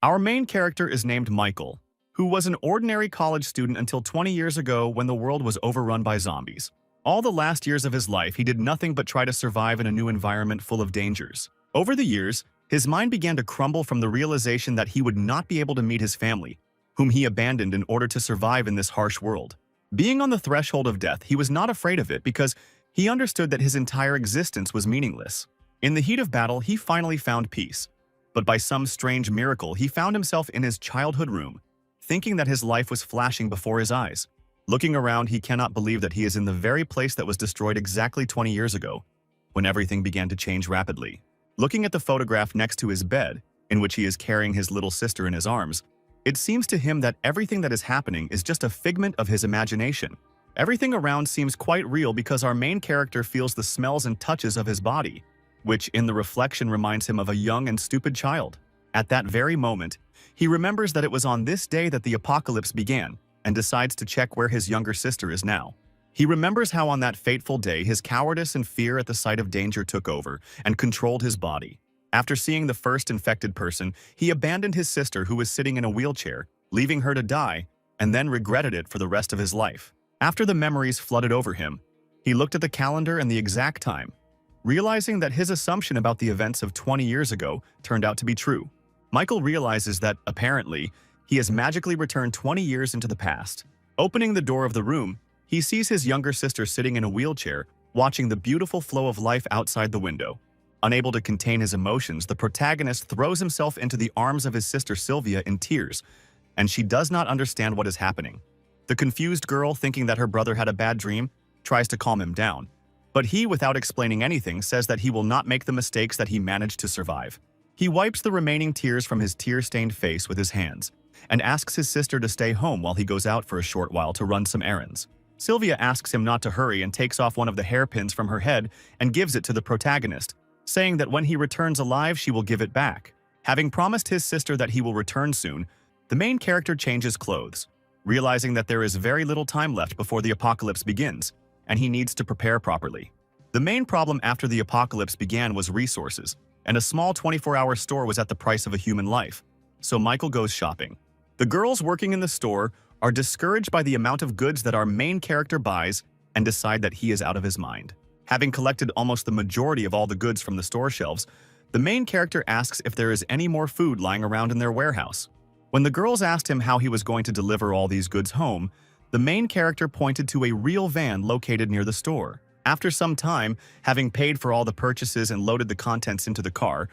Our main character is named Michael, who was an ordinary college student until 20 years ago when the world was overrun by zombies. All the last years of his life, he did nothing but try to survive in a new environment full of dangers. Over the years, his mind began to crumble from the realization that he would not be able to meet his family, whom he abandoned in order to survive in this harsh world. Being on the threshold of death, he was not afraid of it because he understood that his entire existence was meaningless. In the heat of battle, he finally found peace. But by some strange miracle, he found himself in his childhood room, thinking that his life was flashing before his eyes. Looking around, he cannot believe that he is in the very place that was destroyed exactly 20 years ago, when everything began to change rapidly. Looking at the photograph next to his bed, in which he is carrying his little sister in his arms, it seems to him that everything that is happening is just a figment of his imagination. Everything around seems quite real because our main character feels the smells and touches of his body, which in the reflection reminds him of a young and stupid child. At that very moment, he remembers that it was on this day that the apocalypse began and decides to check where his younger sister is now. He remembers how on that fateful day his cowardice and fear at the sight of danger took over and controlled his body. After seeing the first infected person, he abandoned his sister who was sitting in a wheelchair, leaving her to die, and then regretted it for the rest of his life. After the memories flooded over him, he looked at the calendar and the exact time, realizing that his assumption about the events of 20 years ago turned out to be true. Michael realizes that, apparently, he has magically returned 20 years into the past. Opening the door of the room, he sees his younger sister sitting in a wheelchair, watching the beautiful flow of life outside the window. Unable to contain his emotions, the protagonist throws himself into the arms of his sister Sylvia in tears, and she does not understand what is happening. The confused girl, thinking that her brother had a bad dream, tries to calm him down. But he, without explaining anything, says that he will not make the mistakes that he managed to survive. He wipes the remaining tears from his tear-stained face with his hands and asks his sister to stay home while he goes out for a short while to run some errands. Sylvia asks him not to hurry and takes off one of the hairpins from her head and gives it to the protagonist, saying that when he returns alive, she will give it back. Having promised his sister that he will return soon, the main character changes clothes, realizing that there is very little time left before the apocalypse begins, and he needs to prepare properly. The main problem after the apocalypse began was resources, and a small 24-hour store was at the price of a human life, so Michael goes shopping. The girls working in the store are discouraged by the amount of goods that our main character buys and decide that he is out of his mind. Having collected almost the majority of all the goods from the store shelves, the main character asks if there is any more food lying around in their warehouse. When the girls asked him how he was going to deliver all these goods home, the main character pointed to a real van located near the store. After some time, having paid for all the purchases and loaded the contents into the car,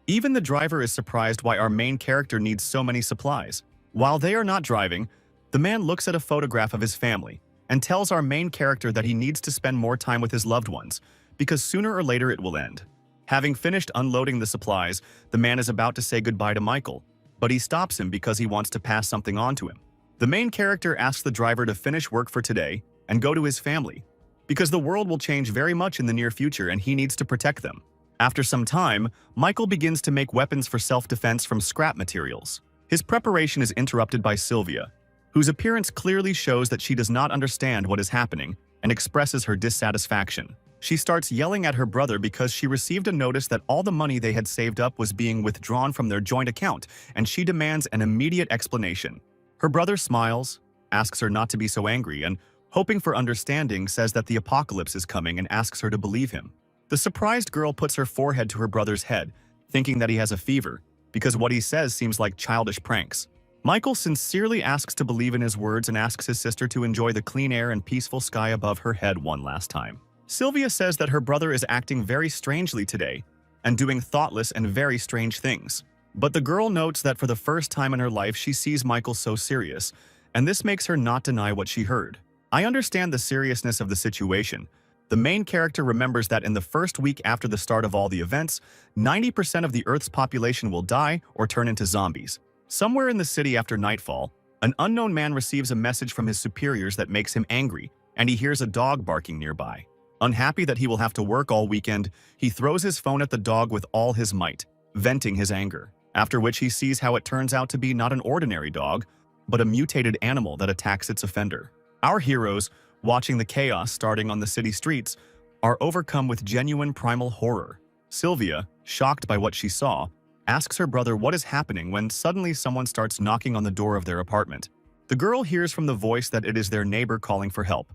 even the driver is surprised why our main character needs so many supplies. While they are not driving, the man looks at a photograph of his family and tells our main character that he needs to spend more time with his loved ones, because sooner or later it will end. Having finished unloading the supplies, the man is about to say goodbye to Michael, but he stops him because he wants to pass something on to him. The main character asks the driver to finish work for today and go to his family, because the world will change very much in the near future and he needs to protect them. After some time, Michael begins to make weapons for self-defense from scrap materials. His preparation is interrupted by Sylvia, whose appearance clearly shows that she does not understand what is happening and expresses her dissatisfaction. She starts yelling at her brother because she received a notice that all the money they had saved up was being withdrawn from their joint account, and she demands an immediate explanation. Her brother smiles, asks her not to be so angry, and, hoping for understanding, says that the apocalypse is coming and asks her to believe him. The surprised girl puts her forehead to her brother's head, thinking that he has a fever, because what he says seems like childish pranks. Michael sincerely asks to believe in his words and asks his sister to enjoy the clean air and peaceful sky above her head one last time. Sylvia says that her brother is acting very strangely today and doing thoughtless and very strange things. But the girl notes that for the first time in her life she sees Michael so serious, and this makes her not deny what she heard. I understand the seriousness of the situation. The main character remembers that in the first week after the start of all the events, 90% of the Earth's population will die or turn into zombies. Somewhere in the city after nightfall, an unknown man receives a message from his superiors that makes him angry, and he hears a dog barking nearby. Unhappy that he will have to work all weekend, he throws his phone at the dog with all his might, venting his anger, after which he sees how it turns out to be not an ordinary dog, but a mutated animal that attacks its offender. Our heroes, watching the chaos starting on the city streets, are overcome with genuine primal horror. Sylvia, shocked by what she saw, asks her brother what is happening when suddenly someone starts knocking on the door of their apartment. The girl hears from the voice that it is their neighbor calling for help,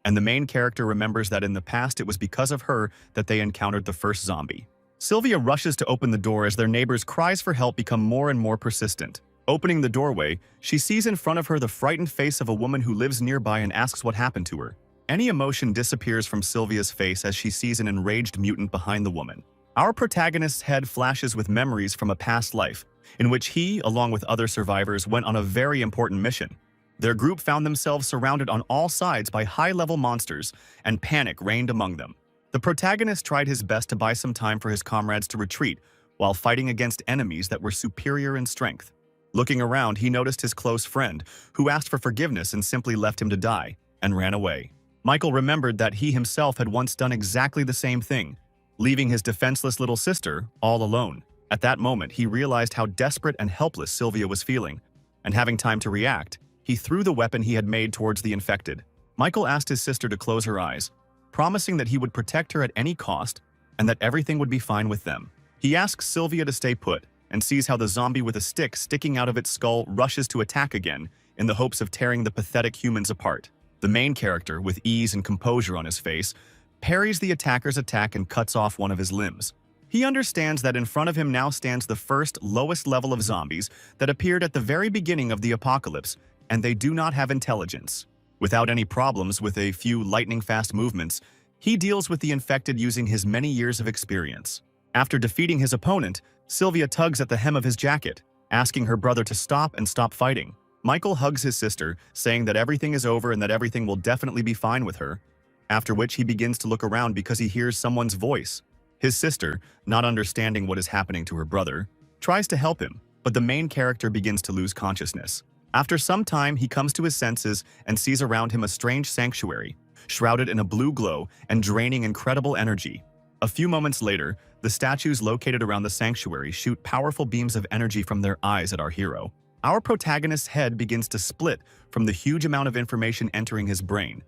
and the main character remembers that in the past it was because of her that they encountered the first zombie. Sylvia rushes to open the door as their neighbor's cries for help become more and more persistent. Opening the doorway, she sees in front of her the frightened face of a woman who lives nearby and asks what happened to her. Any emotion disappears from Sylvia's face as she sees an enraged mutant behind the woman. Our protagonist's head flashes with memories from a past life, in which he, along with other survivors, went on a very important mission. Their group found themselves surrounded on all sides by high-level monsters, and panic reigned among them. The protagonist tried his best to buy some time for his comrades to retreat, while fighting against enemies that were superior in strength. Looking around, he noticed his close friend, who asked for forgiveness and simply left him to die, and ran away. Michael remembered that he himself had once done exactly the same thing, leaving his defenseless little sister all alone. At that moment, he realized how desperate and helpless Sylvia was feeling, and having time to react, he threw the weapon he had made towards the infected. Michael asked his sister to close her eyes, promising that he would protect her at any cost and that everything would be fine with them. He asks Sylvia to stay put and sees how the zombie with a stick sticking out of its skull rushes to attack again in the hopes of tearing the pathetic humans apart. The main character, with ease and composure on his face, parries the attacker's attack and cuts off one of his limbs. He understands that in front of him now stands the first, lowest level of zombies that appeared at the very beginning of the apocalypse, and they do not have intelligence. Without any problems with a few lightning-fast movements, he deals with the infected using his many years of experience. After defeating his opponent, Sylvia tugs at the hem of his jacket, asking her brother to stop and stop fighting. Michael hugs his sister, saying that everything is over and that everything will definitely be fine with her, after which he begins to look around because he hears someone's voice. His sister, not understanding what is happening to her brother, tries to help him, but the main character begins to lose consciousness. After some time, he comes to his senses and sees around him a strange sanctuary, shrouded in a blue glow and draining incredible energy. A few moments later, the statues located around the sanctuary shoot powerful beams of energy from their eyes at our hero. Our protagonist's head begins to split from the huge amount of information entering his brain,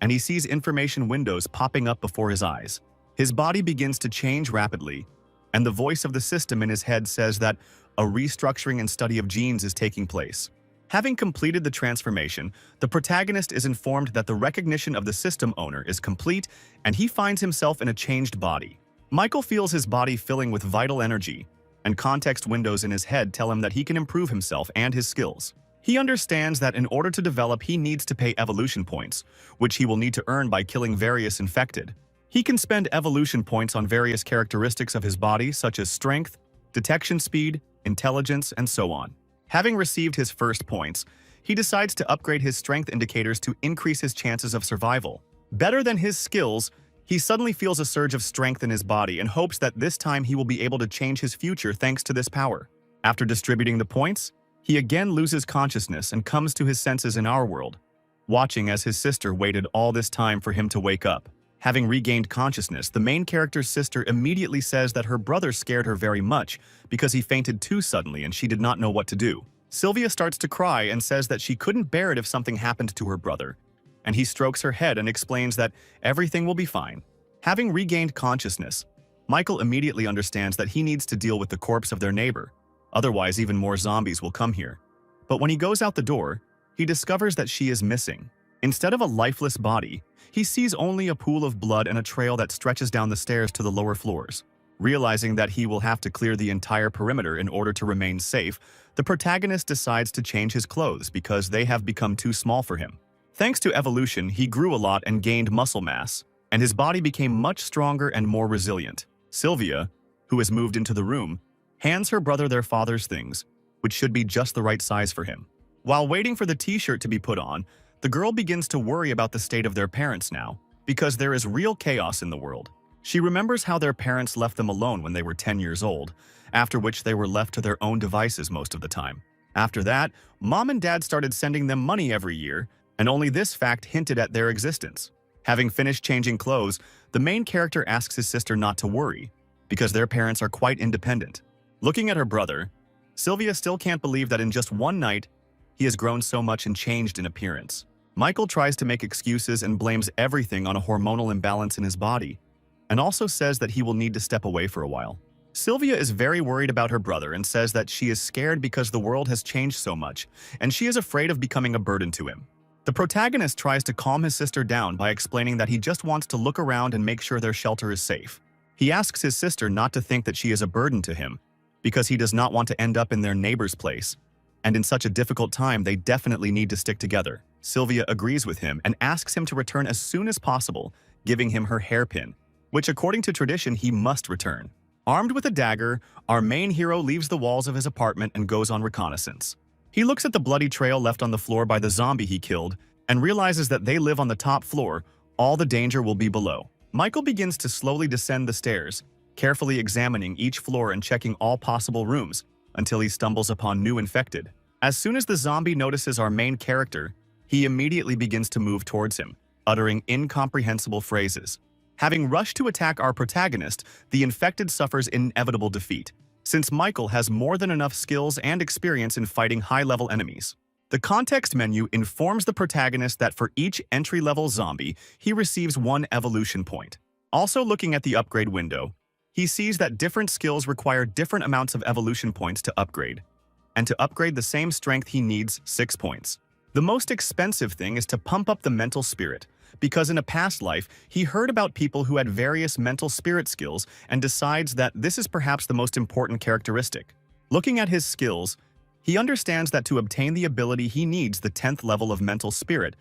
and he sees information windows popping up before his eyes. His body begins to change rapidly, and the voice of the system in his head says that a restructuring and study of genes is taking place. Having completed the transformation, the protagonist is informed that the recognition of the system owner is complete and he finds himself in a changed body. Michael feels his body filling with vital energy, and context windows in his head tell him that he can improve himself and his skills. He understands that in order to develop, he needs to pay evolution points, which he will need to earn by killing various infected. He can spend evolution points on various characteristics of his body, such as strength, detection speed, intelligence, and so on. Having received his first points, he decides to upgrade his strength indicators to increase his chances of survival. Better than his skills, he suddenly feels a surge of strength in his body and hopes that this time he will be able to change his future thanks to this power. After distributing the points, he again loses consciousness and comes to his senses in our world, watching as his sister waited all this time for him to wake up. Having regained consciousness, the main character's sister immediately says that her brother scared her very much because he fainted too suddenly and she did not know what to do. Sylvia starts to cry and says that she couldn't bear it if something happened to her brother, and he strokes her head and explains that everything will be fine. Having regained consciousness, Michael immediately understands that he needs to deal with the corpse of their neighbor, otherwise even more zombies will come here. But when he goes out the door, he discovers that she is missing. Instead of a lifeless body, he sees only a pool of blood and a trail that stretches down the stairs to the lower floors. Realizing that he will have to clear the entire perimeter in order to remain safe, the protagonist decides to change his clothes because they have become too small for him. Thanks to evolution, he grew a lot and gained muscle mass, and his body became much stronger and more resilient. Sylvia, who has moved into the room, hands her brother their father's things, which should be just the right size for him. While waiting for the t-shirt to be put on, the girl begins to worry about the state of their parents now, because there is real chaos in the world. She remembers how their parents left them alone when they were 10 years old, after which they were left to their own devices most of the time. After that, mom and dad started sending them money every year, and only this fact hinted at their existence. Having finished changing clothes, the main character asks his sister not to worry, because their parents are quite independent. Looking at her brother, Sylvia still can't believe that in just one night, he has grown so much and changed in appearance. Michael tries to make excuses and blames everything on a hormonal imbalance in his body, and also says that he will need to step away for a while. Sylvia is very worried about her brother and says that she is scared because the world has changed so much, and she is afraid of becoming a burden to him. The protagonist tries to calm his sister down by explaining that he just wants to look around and make sure their shelter is safe. He asks his sister not to think that she is a burden to him, because he does not want to end up in their neighbor's place. And in such a difficult time, they definitely need to stick together. Sylvia agrees with him and asks him to return as soon as possible, giving him her hairpin, which according to tradition he must return. Armed with a dagger, our main hero leaves the walls of his apartment and goes on reconnaissance. He looks at the bloody trail left on the floor by the zombie he killed and realizes that they live on the top floor, all the danger will be below. Michael begins to slowly descend the stairs, carefully examining each floor and checking all possible rooms until he stumbles upon new infected. As soon as the zombie notices our main character, he immediately begins to move towards him, uttering incomprehensible phrases. Having rushed to attack our protagonist, the infected suffers inevitable defeat, since Michael has more than enough skills and experience in fighting high-level enemies. The context menu informs the protagonist that for each entry-level zombie, he receives 1 evolution point. Also looking at the upgrade window, he sees that different skills require different amounts of evolution points to upgrade, and to upgrade the same strength he needs 6 points. The most expensive thing is to pump up the mental spirit, because in a past life, he heard about people who had various mental spirit skills and decides that this is perhaps the most important characteristic. Looking at his skills, he understands that to obtain the ability he needs the 10th level of mental spirit,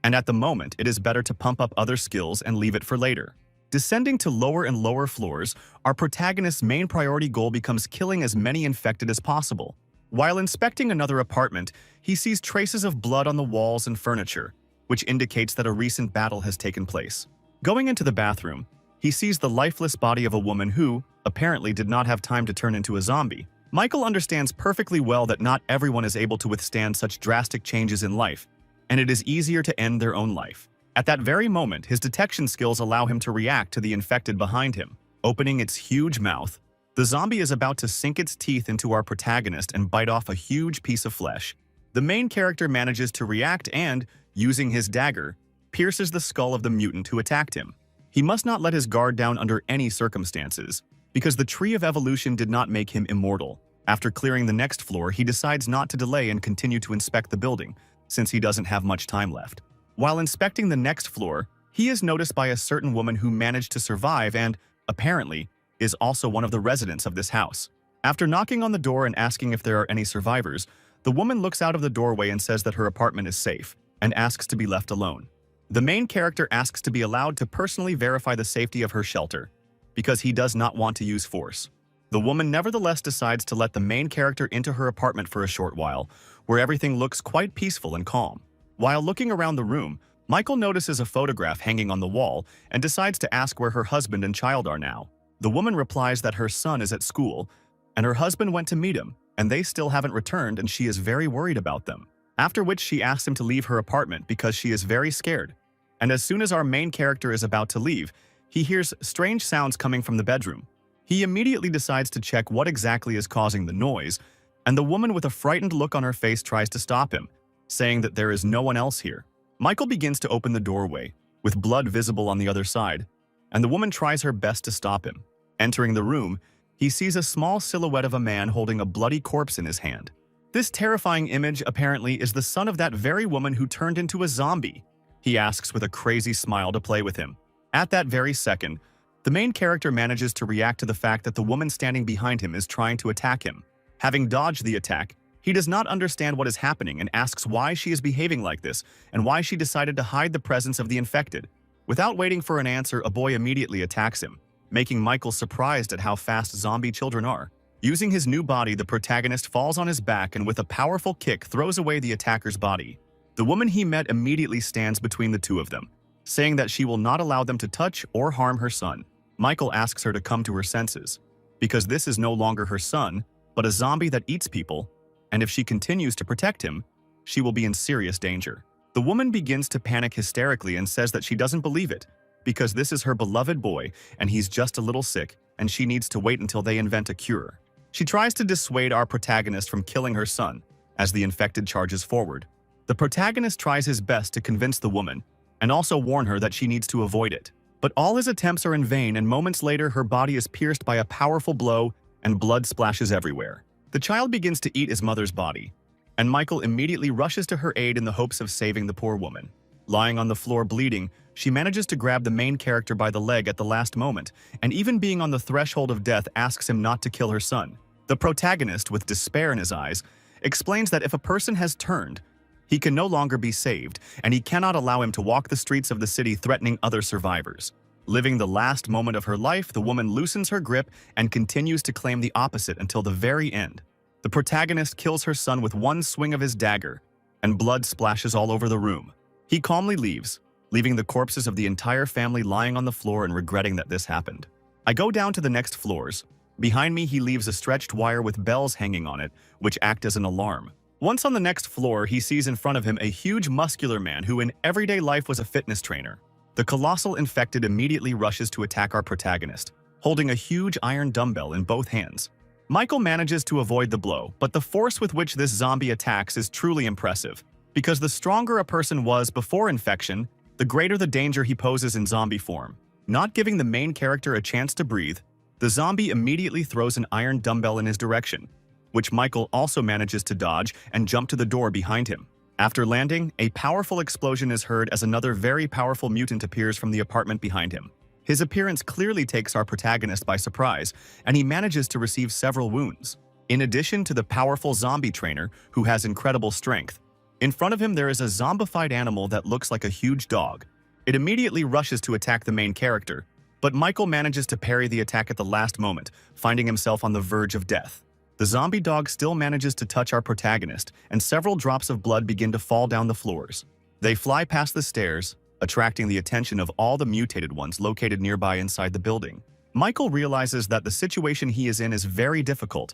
and at the moment it is better to pump up other skills and leave it for later. Descending to lower and lower floors, our protagonist's main priority goal becomes killing as many infected as possible. While inspecting another apartment, he sees traces of blood on the walls and furniture, which indicates that a recent battle has taken place. Going into the bathroom, he sees the lifeless body of a woman who, apparently, did not have time to turn into a zombie. Michael understands perfectly well that not everyone is able to withstand such drastic changes in life, and it is easier to end their own life. At that very moment, his detection skills allow him to react to the infected behind him. Opening its huge mouth, the zombie is about to sink its teeth into our protagonist and bite off a huge piece of flesh. The main character manages to react and, using his dagger, pierces the skull of the mutant who attacked him. He must not let his guard down under any circumstances, because the Tree of Evolution did not make him immortal. After clearing the next floor, he decides not to delay and continue to inspect the building, since he doesn't have much time left. While inspecting the next floor, he is noticed by a certain woman who managed to survive and, apparently, is also one of the residents of this house. After knocking on the door and asking if there are any survivors, the woman looks out of the doorway and says that her apartment is safe, and asks to be left alone. The main character asks to be allowed to personally verify the safety of her shelter, because he does not want to use force. The woman nevertheless decides to let the main character into her apartment for a short while, where everything looks quite peaceful and calm. While looking around the room, Michael notices a photograph hanging on the wall and decides to ask where her husband and child are now. The woman replies that her son is at school, and her husband went to meet him, and they still haven't returned and she is very worried about them. After which she asks him to leave her apartment because she is very scared. And as soon as our main character is about to leave, he hears strange sounds coming from the bedroom. He immediately decides to check what exactly is causing the noise, and the woman with a frightened look on her face tries to stop him, saying that there is no one else here. Michael begins to open the doorway, with blood visible on the other side, and the woman tries her best to stop him. Entering the room, he sees a small silhouette of a man holding a bloody corpse in his hand. This terrifying image, apparently, is the son of that very woman who turned into a zombie. He asks with a crazy smile to play with him. At that very second, the main character manages to react to the fact that the woman standing behind him is trying to attack him. Having dodged the attack, he does not understand what is happening and asks why she is behaving like this and why she decided to hide the presence of the infected. Without waiting for an answer, a boy immediately attacks him, making Michael surprised at how fast zombie children are. Using his new body, the protagonist falls on his back and with a powerful kick throws away the attacker's body. The woman he met immediately stands between the two of them, saying that she will not allow them to touch or harm her son. Michael asks her to come to her senses, because this is no longer her son, but a zombie that eats people, and if she continues to protect him, she will be in serious danger. The woman begins to panic hysterically and says that she doesn't believe it, because this is her beloved boy and he's just a little sick and she needs to wait until they invent a cure. She tries to dissuade our protagonist from killing her son, as the infected charges forward. The protagonist tries his best to convince the woman, and also warn her that she needs to avoid it. But all his attempts are in vain, and moments later her body is pierced by a powerful blow, and blood splashes everywhere. The child begins to eat his mother's body, and Michael immediately rushes to her aid in the hopes of saving the poor woman. Lying on the floor bleeding, she manages to grab the main character by the leg at the last moment, and even being on the threshold of death asks him not to kill her son. The protagonist, with despair in his eyes, explains that if a person has turned, he can no longer be saved, and he cannot allow him to walk the streets of the city threatening other survivors. Living the last moment of her life, the woman loosens her grip and continues to claim the opposite until the very end. The protagonist kills her son with one swing of his dagger, and blood splashes all over the room. He calmly leaves, leaving the corpses of the entire family lying on the floor and regretting that this happened. I go down to the next floors. Behind me, he leaves a stretched wire with bells hanging on it, which act as an alarm. Once on the next floor, he sees in front of him a huge muscular man who in everyday life was a fitness trainer. The colossal infected immediately rushes to attack our protagonist, holding a huge iron dumbbell in both hands. Michael manages to avoid the blow, but the force with which this zombie attacks is truly impressive, because the stronger a person was before infection, the greater the danger he poses in zombie form. Not giving the main character a chance to breathe, the zombie immediately throws an iron dumbbell in his direction, which Michael also manages to dodge and jump to the door behind him. After landing, a powerful explosion is heard as another very powerful mutant appears from the apartment behind him. His appearance clearly takes our protagonist by surprise, and he manages to receive several wounds. In addition to the powerful zombie trainer, who has incredible strength, in front of him there is a zombified animal that looks like a huge dog. It immediately rushes to attack the main character, but Michael manages to parry the attack at the last moment, finding himself on the verge of death. The zombie dog still manages to touch our protagonist, and several drops of blood begin to fall down the floors. They fly past the stairs, attracting the attention of all the mutated ones located nearby inside the building. Michael realizes that the situation he is in is very difficult,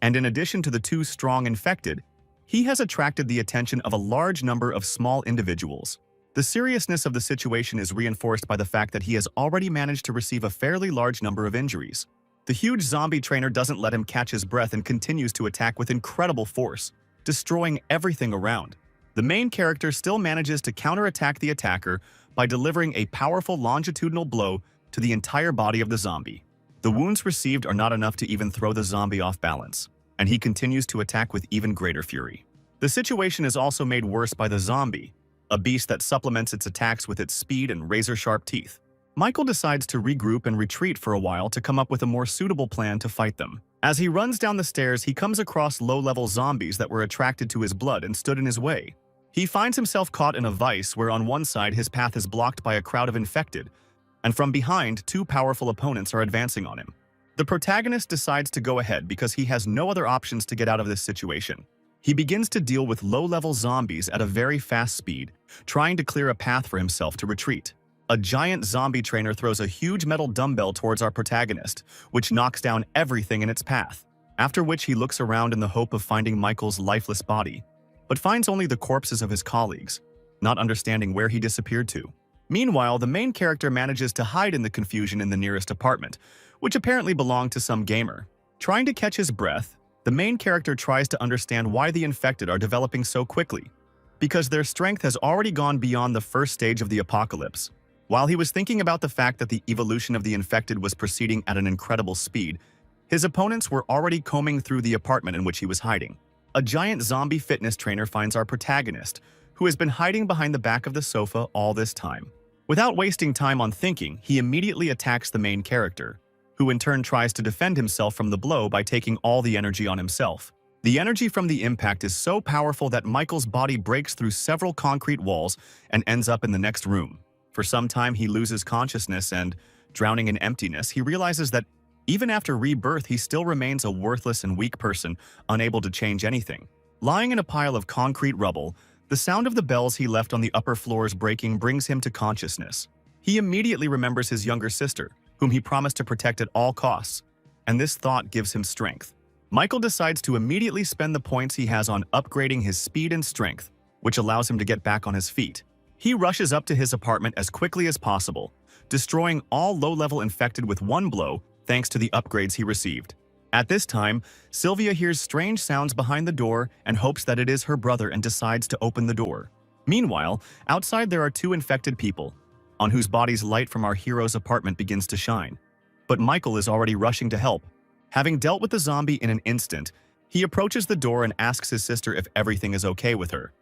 and in addition to the two strong infected, he has attracted the attention of a large number of small individuals. The seriousness of the situation is reinforced by the fact that he has already managed to receive a fairly large number of injuries. The huge zombie trainer doesn't let him catch his breath and continues to attack with incredible force, destroying everything around. The main character still manages to counterattack the attacker by delivering a powerful longitudinal blow to the entire body of the zombie. The wounds received are not enough to even throw the zombie off balance, and he continues to attack with even greater fury. The situation is also made worse by the zombie, a beast that supplements its attacks with its speed and razor-sharp teeth. Michael decides to regroup and retreat for a while to come up with a more suitable plan to fight them. As he runs down the stairs, he comes across low-level zombies that were attracted to his blood and stood in his way. He finds himself caught in a vice where on one side his path is blocked by a crowd of infected, and from behind, two powerful opponents are advancing on him. The protagonist decides to go ahead because he has no other options to get out of this situation. He begins to deal with low-level zombies at a very fast speed, trying to clear a path for himself to retreat. A giant zombie trainer throws a huge metal dumbbell towards our protagonist, which knocks down everything in its path, after which he looks around in the hope of finding Michael's lifeless body, but finds only the corpses of his colleagues, not understanding where he disappeared to. Meanwhile, the main character manages to hide in the confusion in the nearest apartment, which apparently belonged to some gamer. Trying to catch his breath, the main character tries to understand why the infected are developing so quickly, because their strength has already gone beyond the first stage of the apocalypse. While he was thinking about the fact that the evolution of the infected was proceeding at an incredible speed, his opponents were already combing through the apartment in which he was hiding. A giant zombie fitness trainer finds our protagonist, who has been hiding behind the back of the sofa all this time. Without wasting time on thinking, he immediately attacks the main character, who in turn tries to defend himself from the blow by taking all the energy on himself. The energy from the impact is so powerful that Michael's body breaks through several concrete walls and ends up in the next room. For some time, he loses consciousness and, drowning in emptiness, he realizes that even after rebirth, he still remains a worthless and weak person, unable to change anything. Lying in a pile of concrete rubble, the sound of the bells he left on the upper floors breaking brings him to consciousness. He immediately remembers his younger sister, whom he promised to protect at all costs, and this thought gives him strength. Michael decides to immediately spend the points he has on upgrading his speed and strength, which allows him to get back on his feet. He rushes up to his apartment as quickly as possible, destroying all low-level infected with one blow thanks to the upgrades he received. At this time, Sylvia hears strange sounds behind the door and hopes that it is her brother and decides to open the door. Meanwhile, outside there are two infected people, on whose bodies light from our hero's apartment begins to shine. But Michael is already rushing to help, Having dealt with the zombie in an instant, he approaches the door and asks his sister if everything is okay with her,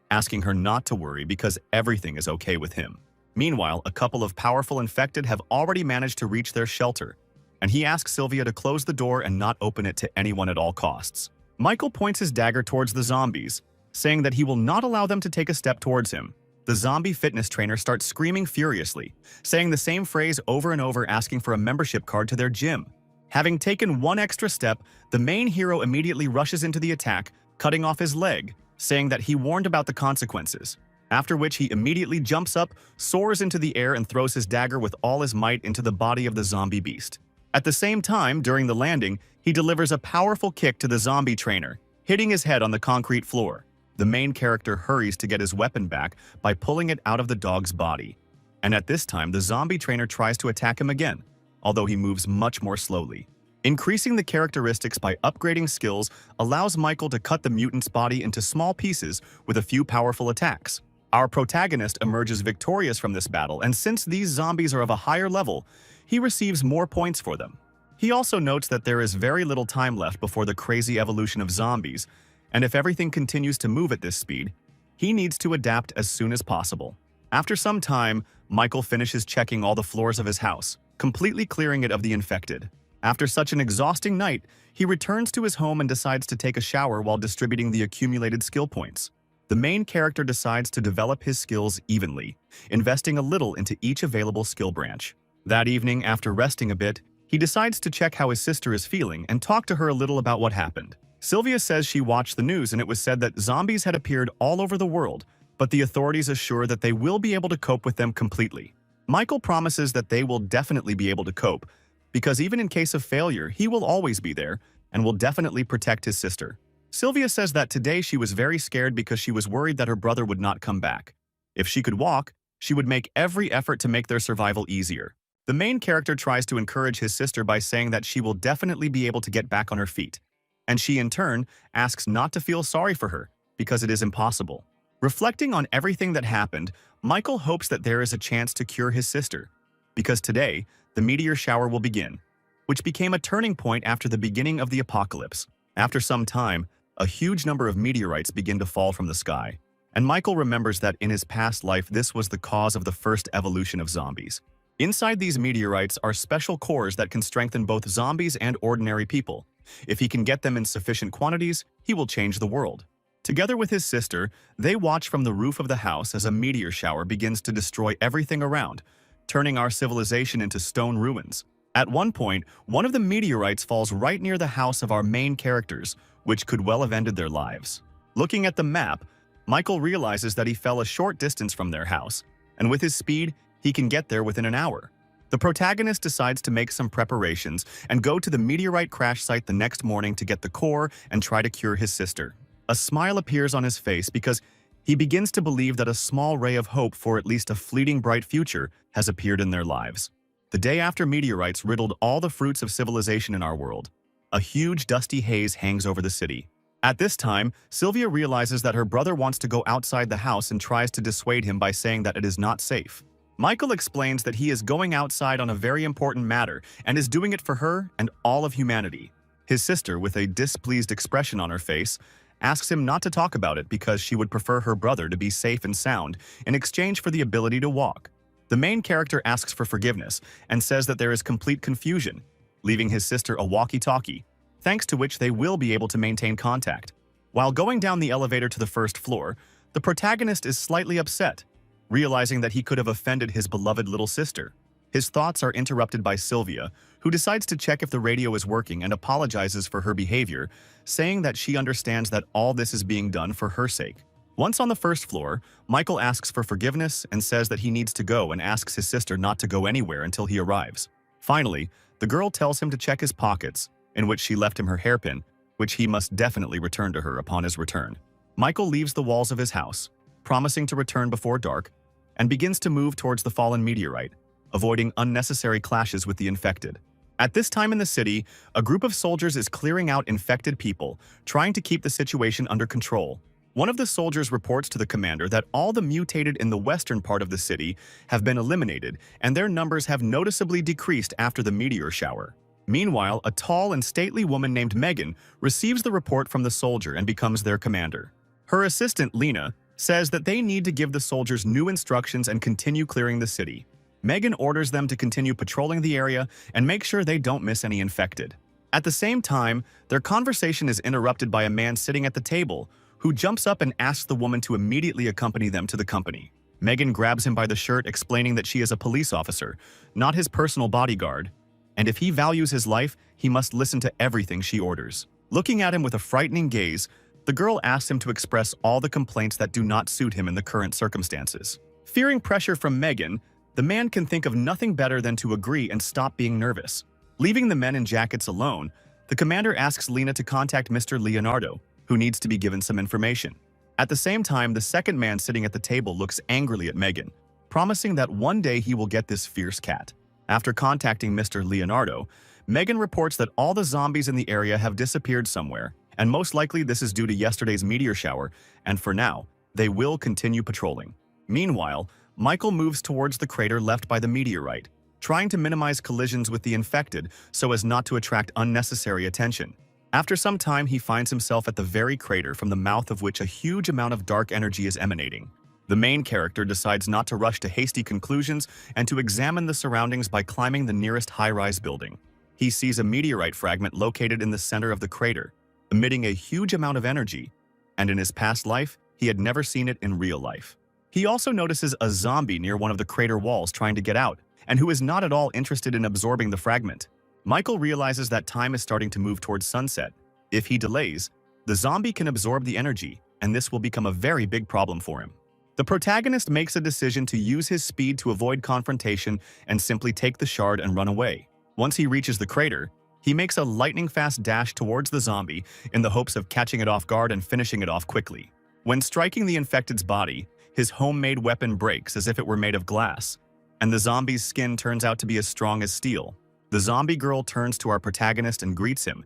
asking her not to worry because everything is okay with him. Meanwhile, a couple of powerful infected have already managed to reach their shelter, and he asks Sylvia to close the door and not open it to anyone at all costs. Michael points his dagger towards the zombies, saying that he will not allow them to take a step towards him. The zombie fitness trainer starts screaming furiously, saying the same phrase over and over, asking for a membership card to their gym. Having taken one extra step, the main hero immediately rushes into the attack, cutting off his leg, saying that he warned about the consequences, after which he immediately jumps up, soars into the air, and throws his dagger with all his might into the body of the zombie beast. At the same time, during the landing, he delivers a powerful kick to the zombie trainer, hitting his head on the concrete floor. The main character hurries to get his weapon back by pulling it out of the dog's body. And at this time, the zombie trainer tries to attack him again, although he moves much more slowly. Increasing the characteristics by upgrading skills allows Michael to cut the mutant's body into small pieces with a few powerful attacks. Our protagonist emerges victorious from this battle, and since these zombies are of a higher level, he receives more points for them. He also notes that there is very little time left before the crazy evolution of zombies, and if everything continues to move at this speed, he needs to adapt as soon as possible. After some time, Michael finishes checking all the floors of his house, completely clearing it of the infected. After such an exhausting night, he returns to his home and decides to take a shower while distributing the accumulated skill points. The main character decides to develop his skills evenly, investing a little into each available skill branch. That evening, after resting a bit, he decides to check how his sister is feeling and talk to her a little about what happened. Sylvia says she watched the news and it was said that zombies had appeared all over the world, but the authorities assure that they will be able to cope with them completely. Michael promises that they will definitely be able to cope, because even in case of failure, he will always be there and will definitely protect his sister. Sylvia says that today she was very scared because she was worried that her brother would not come back. If she could walk, she would make every effort to make their survival easier. The main character tries to encourage his sister by saying that she will definitely be able to get back on her feet, and she in turn asks not to feel sorry for her because it is impossible. Reflecting on everything that happened, Michael hopes that there is a chance to cure his sister, because today, the meteor shower will begin, which became a turning point after the beginning of the apocalypse. After some time, a huge number of meteorites begin to fall from the sky, and Michael remembers that in his past life this was the cause of the first evolution of zombies. Inside these meteorites are special cores that can strengthen both zombies and ordinary people. If he can get them in sufficient quantities, he will change the world. Together with his sister, they watch from the roof of the house as a meteor shower begins to destroy everything around, turning our civilization into stone ruins. At one point, one of the meteorites falls right near the house of our main characters, which could well have ended their lives. Looking at the map, Michael realizes that he fell a short distance from their house, and with his speed, he can get there within an hour. The protagonist decides to make some preparations and go to the meteorite crash site the next morning to get the core and try to cure his sister. A smile appears on his face because he begins to believe that a small ray of hope for at least a fleeting bright future has appeared in their lives. The day after meteorites riddled all the fruits of civilization in our world, a huge dusty haze hangs over the city. At this time, Sylvia realizes that her brother wants to go outside the house and tries to dissuade him by saying that it is not safe. Michael explains that he is going outside on a very important matter and is doing it for her and all of humanity. His sister, with a displeased expression on her face, asks him not to talk about it because she would prefer her brother to be safe and sound in exchange for the ability to walk. The main character asks for forgiveness and says that there is complete confusion, leaving his sister a walkie-talkie, thanks to which they will be able to maintain contact. While going down the elevator to the first floor, the protagonist is slightly upset, realizing that he could have offended his beloved little sister. His thoughts are interrupted by Sylvia, who decides to check if the radio is working and apologizes for her behavior, saying that she understands that all this is being done for her sake. Once on the first floor, Michael asks for forgiveness and says that he needs to go and asks his sister not to go anywhere until he arrives. Finally, the girl tells him to check his pockets, in which she left him her hairpin, which he must definitely return to her upon his return. Michael leaves the walls of his house, promising to return before dark, and begins to move towards the fallen meteorite, avoiding unnecessary clashes with the infected. At this time in the city, a group of soldiers is clearing out infected people, trying to keep the situation under control. One of the soldiers reports to the commander that all the mutated in the western part of the city have been eliminated, and their numbers have noticeably decreased after the meteor shower. Meanwhile, a tall and stately woman named Megan receives the report from the soldier and becomes their commander. Her assistant, Lena, says that they need to give the soldiers new instructions and continue clearing the city. Megan orders them to continue patrolling the area and make sure they don't miss any infected. At the same time, their conversation is interrupted by a man sitting at the table who jumps up and asks the woman to immediately accompany them to the company. Megan grabs him by the shirt, explaining that she is a police officer, not his personal bodyguard, and if he values his life, he must listen to everything she orders. Looking at him with a frightening gaze, the girl asks him to express all the complaints that do not suit him in the current circumstances. Fearing pressure from Megan, the man can think of nothing better than to agree and stop being nervous. Leaving the men in jackets alone, the commander asks Lena to contact Mr. Leonardo, who needs to be given some information. At the same time, the second man sitting at the table looks angrily at Megan, promising that one day he will get this fierce cat. After contacting Mr. Leonardo, Megan reports that all the zombies in the area have disappeared somewhere, and most likely this is due to yesterday's meteor shower, and for now, they will continue patrolling. Meanwhile, Michael moves towards the crater left by the meteorite, trying to minimize collisions with the infected so as not to attract unnecessary attention. After some time, he finds himself at the very crater from the mouth of which a huge amount of dark energy is emanating. The main character decides not to rush to hasty conclusions and to examine the surroundings by climbing the nearest high-rise building. He sees a meteorite fragment located in the center of the crater, emitting a huge amount of energy, and in his past life, he had never seen it in real life. He also notices a zombie near one of the crater walls trying to get out, and who is not at all interested in absorbing the fragment. Michael realizes that time is starting to move towards sunset. If he delays, the zombie can absorb the energy, and this will become a very big problem for him. The protagonist makes a decision to use his speed to avoid confrontation and simply take the shard and run away. Once he reaches the crater, he makes a lightning-fast dash towards the zombie in the hopes of catching it off guard and finishing it off quickly. When striking the infected's body, his homemade weapon breaks as if it were made of glass, and the zombie's skin turns out to be as strong as steel. The zombie girl turns to our protagonist and greets him,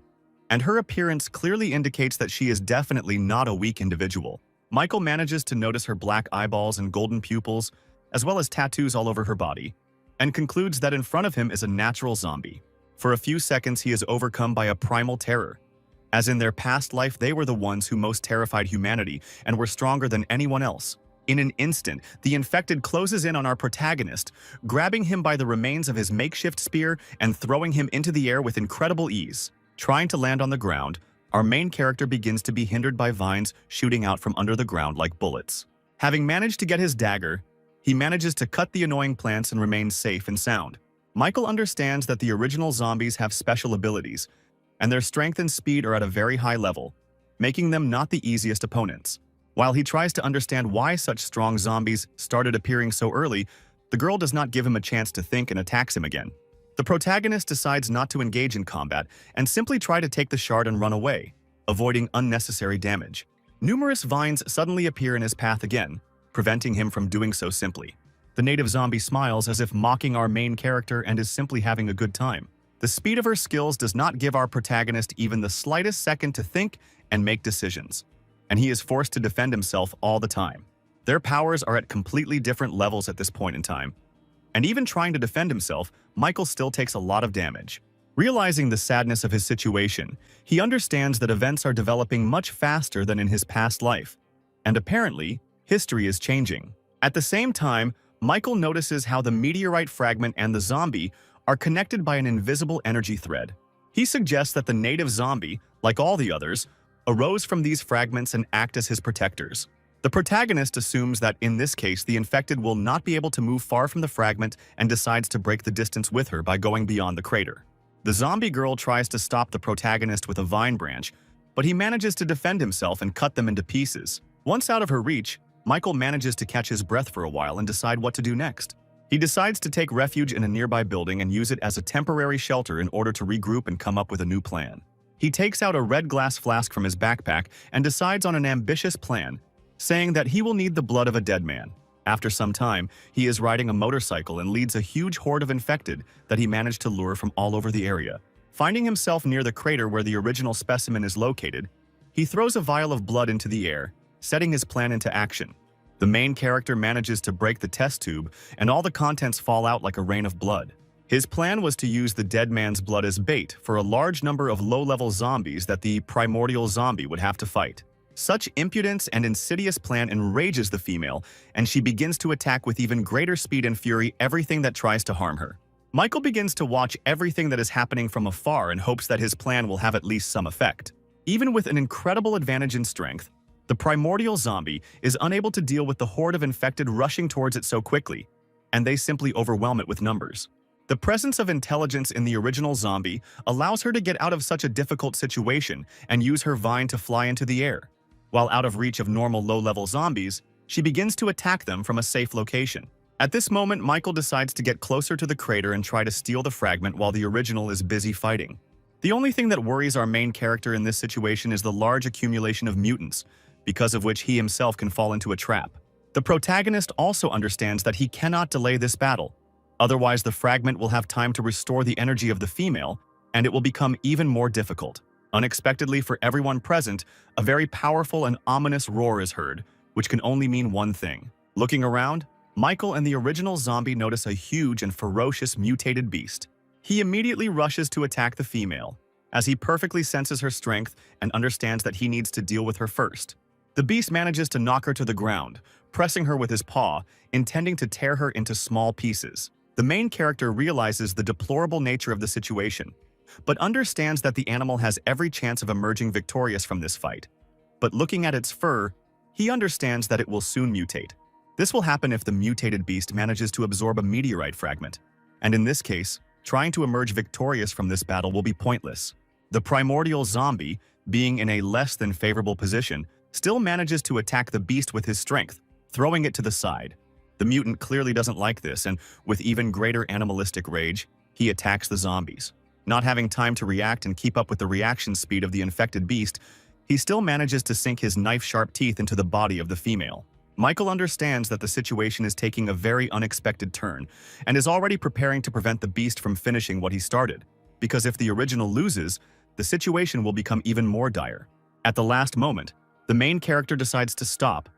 and her appearance clearly indicates that she is definitely not a weak individual. Michael manages to notice her black eyeballs and golden pupils, as well as tattoos all over her body, and concludes that in front of him is a natural zombie. For a few seconds, he is overcome by a primal terror. As in their past life, they were the ones who most terrified humanity and were stronger than anyone else. In an instant, the infected closes in on our protagonist, grabbing him by the remains of his makeshift spear and throwing him into the air with incredible ease. Trying to land on the ground, our main character begins to be hindered by vines shooting out from under the ground like bullets. Having managed to get his dagger, he manages to cut the annoying plants and remains safe and sound. Michael understands that the original zombies have special abilities, and their strength and speed are at a very high level, making them not the easiest opponents. While he tries to understand why such strong zombies started appearing so early, the girl does not give him a chance to think and attacks him again. The protagonist decides not to engage in combat and simply try to take the shard and run away, avoiding unnecessary damage. Numerous vines suddenly appear in his path again, preventing him from doing so simply. The native zombie smiles as if mocking our main character and is simply having a good time. The speed of her skills does not give our protagonist even the slightest second to think and make decisions, and he is forced to defend himself all the time. Their powers are at completely different levels at this point in time, and even trying to defend himself, Michael still takes a lot of damage. Realizing the sadness of his situation, he understands that events are developing much faster than in his past life, and apparently, history is changing. At the same time, Michael notices how the meteorite fragment and the zombie are connected by an invisible energy thread. He suggests that the native zombie, like all the others, arose from these fragments and act as his protectors. The protagonist assumes that in this case the infected will not be able to move far from the fragment and decides to break the distance with her by going beyond the crater. The zombie girl tries to stop the protagonist with a vine branch, but he manages to defend himself and cut them into pieces. Once out of her reach, Michael manages to catch his breath for a while and decide what to do next. He decides to take refuge in a nearby building and use it as a temporary shelter in order to regroup and come up with a new plan. He takes out a red glass flask from his backpack and decides on an ambitious plan, saying that he will need the blood of a dead man. After some time, he is riding a motorcycle and leads a huge horde of infected that he managed to lure from all over the area. Finding himself near the crater where the original specimen is located, he throws a vial of blood into the air, setting his plan into action. The main character manages to break the test tube, and all the contents fall out like a rain of blood. His plan was to use the dead man's blood as bait for a large number of low-level zombies that the primordial zombie would have to fight. Such impudence and insidious plan enrages the female, and she begins to attack with even greater speed and fury everything that tries to harm her. Michael begins to watch everything that is happening from afar in hopes that his plan will have at least some effect. Even with an incredible advantage in strength, the primordial zombie is unable to deal with the horde of infected rushing towards it so quickly, and they simply overwhelm it with numbers. The presence of intelligence in the original zombie allows her to get out of such a difficult situation and use her vine to fly into the air. While out of reach of normal low-level zombies, she begins to attack them from a safe location. At this moment, Michael decides to get closer to the crater and try to steal the fragment while the original is busy fighting. The only thing that worries our main character in this situation is the large accumulation of mutants, because of which he himself can fall into a trap. The protagonist also understands that he cannot delay this battle. Otherwise, the fragment will have time to restore the energy of the female, and it will become even more difficult. Unexpectedly for everyone present, a very powerful and ominous roar is heard, which can only mean one thing. Looking around, Michael and the original zombie notice a huge and ferocious mutated beast. He immediately rushes to attack the female, as he perfectly senses her strength and understands that he needs to deal with her first. The beast manages to knock her to the ground, pressing her with his paw, intending to tear her into small pieces. The main character realizes the deplorable nature of the situation, but understands that the animal has every chance of emerging victorious from this fight. But looking at its fur, he understands that it will soon mutate. This will happen if the mutated beast manages to absorb a meteorite fragment, and in this case, trying to emerge victorious from this battle will be pointless. The primordial zombie, being in a less than favorable position, still manages to attack the beast with his strength, throwing it to the side. The mutant clearly doesn't like this, and with even greater animalistic rage, he attacks the zombies. Not having time to react and keep up with the reaction speed of the infected beast, he still manages to sink his knife-sharp teeth into the body of the female. Michael understands that the situation is taking a very unexpected turn, and is already preparing to prevent the beast from finishing what he started, because if the original loses, the situation will become even more dire. At the last moment, the main character decides to stop,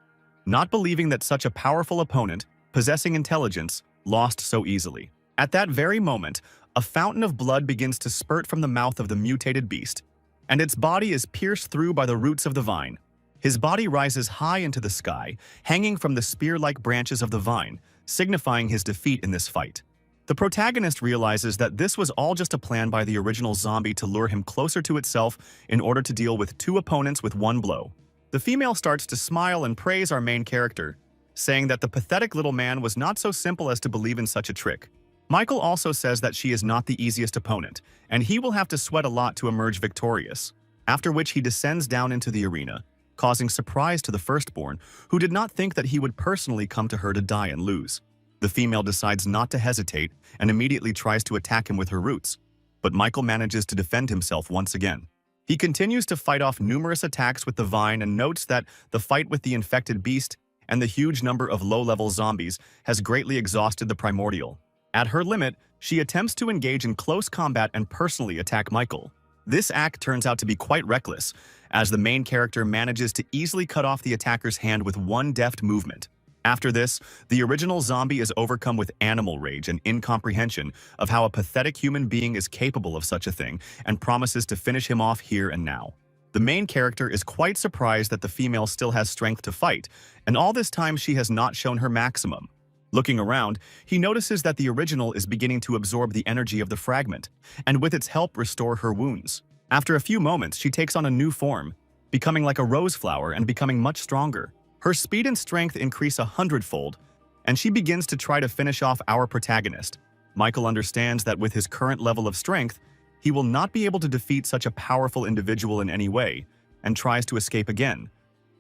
not believing that such a powerful opponent, possessing intelligence, lost so easily. At that very moment, a fountain of blood begins to spurt from the mouth of the mutated beast, and its body is pierced through by the roots of the vine. His body rises high into the sky, hanging from the spear-like branches of the vine, signifying his defeat in this fight. The protagonist realizes that this was all just a plan by the original zombie to lure him closer to itself in order to deal with two opponents with one blow. The female starts to smile and praise our main character, saying that the pathetic little man was not so simple as to believe in such a trick. Michael also says that she is not the easiest opponent, and he will have to sweat a lot to emerge victorious, after which he descends down into the arena, causing surprise to the firstborn, who did not think that he would personally come to her to die and lose. The female decides not to hesitate and immediately tries to attack him with her roots, but Michael manages to defend himself once again. He continues to fight off numerous attacks with the vine and notes that the fight with the infected beast and the huge number of low-level zombies has greatly exhausted the primordial. At her limit, she attempts to engage in close combat and personally attack Michael. This act turns out to be quite reckless, as the main character manages to easily cut off the attacker's hand with one deft movement. After this, the original zombie is overcome with animal rage and incomprehension of how a pathetic human being is capable of such a thing and promises to finish him off here and now. The main character is quite surprised that the female still has strength to fight, and all this time she has not shown her maximum. Looking around, he notices that the original is beginning to absorb the energy of the fragment, and with its help restore her wounds. After a few moments, she takes on a new form, becoming like a rose flower and becoming much stronger. Her speed and strength increase 100-fold, and she begins to try to finish off our protagonist. Michael understands that with his current level of strength, he will not be able to defeat such a powerful individual in any way, and tries to escape again.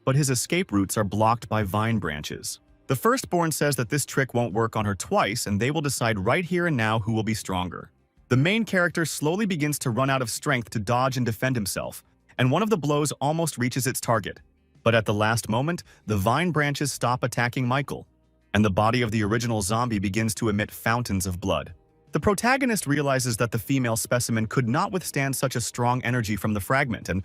But his escape routes are blocked by vine branches. The firstborn says that this trick won't work on her twice, and they will decide right here and now who will be stronger. The main character slowly begins to run out of strength to dodge and defend himself, and one of the blows almost reaches its target. But at the last moment, the vine branches stop attacking Michael, and the body of the original zombie begins to emit fountains of blood. The protagonist realizes that the female specimen could not withstand such a strong energy from the fragment, and,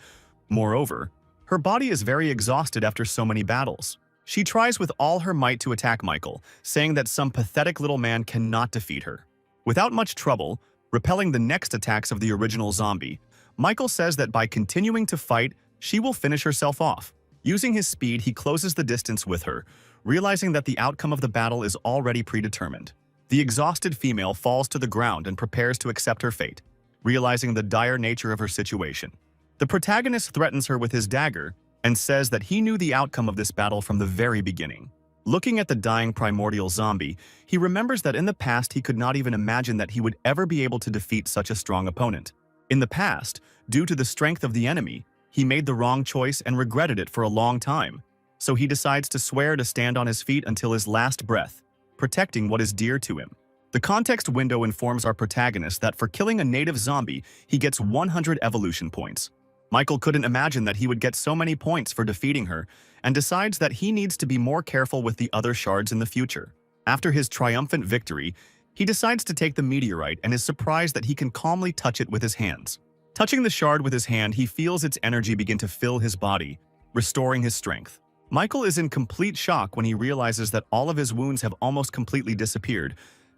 moreover, her body is very exhausted after so many battles. She tries with all her might to attack Michael, saying that some pathetic little man cannot defeat her. Without much trouble, repelling the next attacks of the original zombie, Michael says that by continuing to fight, she will finish herself off. Using his speed, he closes the distance with her, realizing that the outcome of the battle is already predetermined. The exhausted female falls to the ground and prepares to accept her fate, realizing the dire nature of her situation. The protagonist threatens her with his dagger and says that he knew the outcome of this battle from the very beginning. Looking at the dying primordial zombie, he remembers that in the past he could not even imagine that he would ever be able to defeat such a strong opponent. In the past, due to the strength of the enemy, he made the wrong choice and regretted it for a long time. So he decides to swear to stand on his feet until his last breath, protecting what is dear to him. The context window informs our protagonist that for killing a native zombie, he gets 100 evolution points. Michael couldn't imagine that he would get so many points for defeating her, and decides that he needs to be more careful with the other shards in the future. After his triumphant victory, he decides to take the meteorite and is surprised that he can calmly touch it with his hands. Touching the shard with his hand, he feels its energy begin to fill his body, restoring his strength. Michael is in complete shock when he realizes that all of his wounds have almost completely disappeared,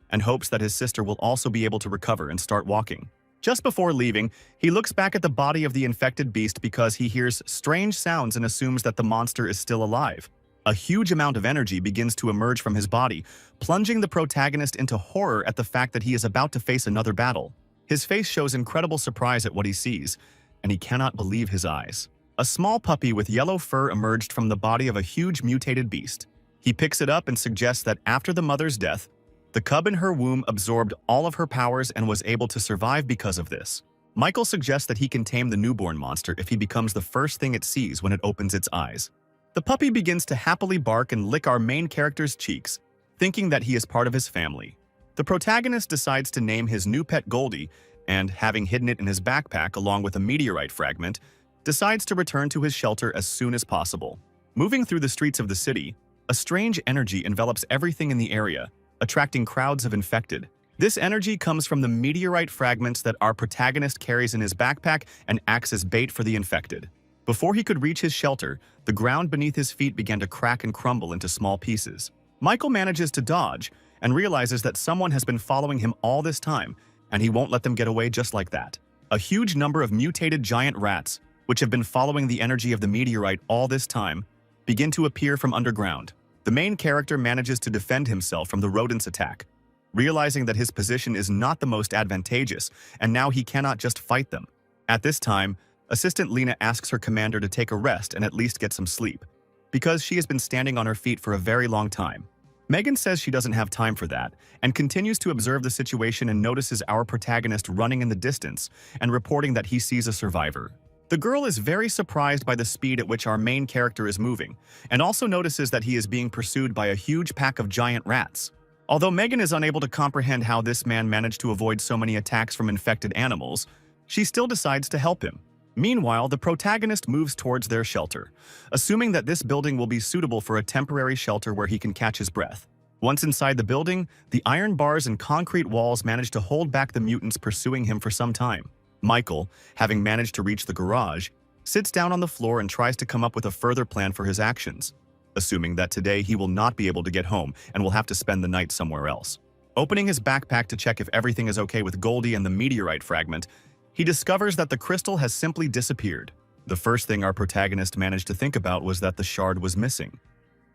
and hopes that his sister will also be able to recover and start walking. Just before leaving, he looks back at the body of the infected beast because he hears strange sounds and assumes that the monster is still alive. A huge amount of energy begins to emerge from his body, plunging the protagonist into horror at the fact that he is about to face another battle. His face shows incredible surprise at what he sees, and he cannot believe his eyes. A small puppy with yellow fur emerged from the body of a huge mutated beast. He picks it up and suggests that after the mother's death, the cub in her womb absorbed all of her powers and was able to survive because of this. Michael suggests that he can tame the newborn monster if he becomes the first thing it sees when it opens its eyes. The puppy begins to happily bark and lick our main character's cheeks, thinking that he is part of his family. The protagonist decides to name his new pet Goldie, and, having hidden it in his backpack along with a meteorite fragment, decides to return to his shelter as soon as possible. Moving through the streets of the city, a strange energy envelops everything in the area, attracting crowds of infected. This energy comes from the meteorite fragments that our protagonist carries in his backpack and acts as bait for the infected. Before he could reach his shelter, the ground beneath his feet began to crack and crumble into small pieces. Michael manages to dodge and realizes that someone has been following him all this time, and he won't let them get away just like that. A huge number of mutated giant rats, which have been following the energy of the meteorite all this time, begin to appear from underground. The main character manages to defend himself from the rodent's attack, realizing that his position is not the most advantageous, and now he cannot just fight them. At this time, Assistant Lena asks her commander to take a rest and at least get some sleep, because she has been standing on her feet for a very long time. Megan says she doesn't have time for that, and continues to observe the situation and notices our protagonist running in the distance and reporting that he sees a survivor. The girl is very surprised by the speed at which our main character is moving, and also notices that he is being pursued by a huge pack of giant rats. Although Megan is unable to comprehend how this man managed to avoid so many attacks from infected animals, she still decides to help him. Meanwhile, the protagonist moves towards their shelter, assuming that this building will be suitable for a temporary shelter where he can catch his breath. Once inside the building, the iron bars and concrete walls manage to hold back the mutants pursuing him for some time. Michael, having managed to reach the garage, sits down on the floor and tries to come up with a further plan for his actions, assuming that today he will not be able to get home and will have to spend the night somewhere else. Opening his backpack to check if everything is okay with Goldie and the meteorite fragment, he discovers that the crystal has simply disappeared. The first thing our protagonist managed to think about was that the shard was missing,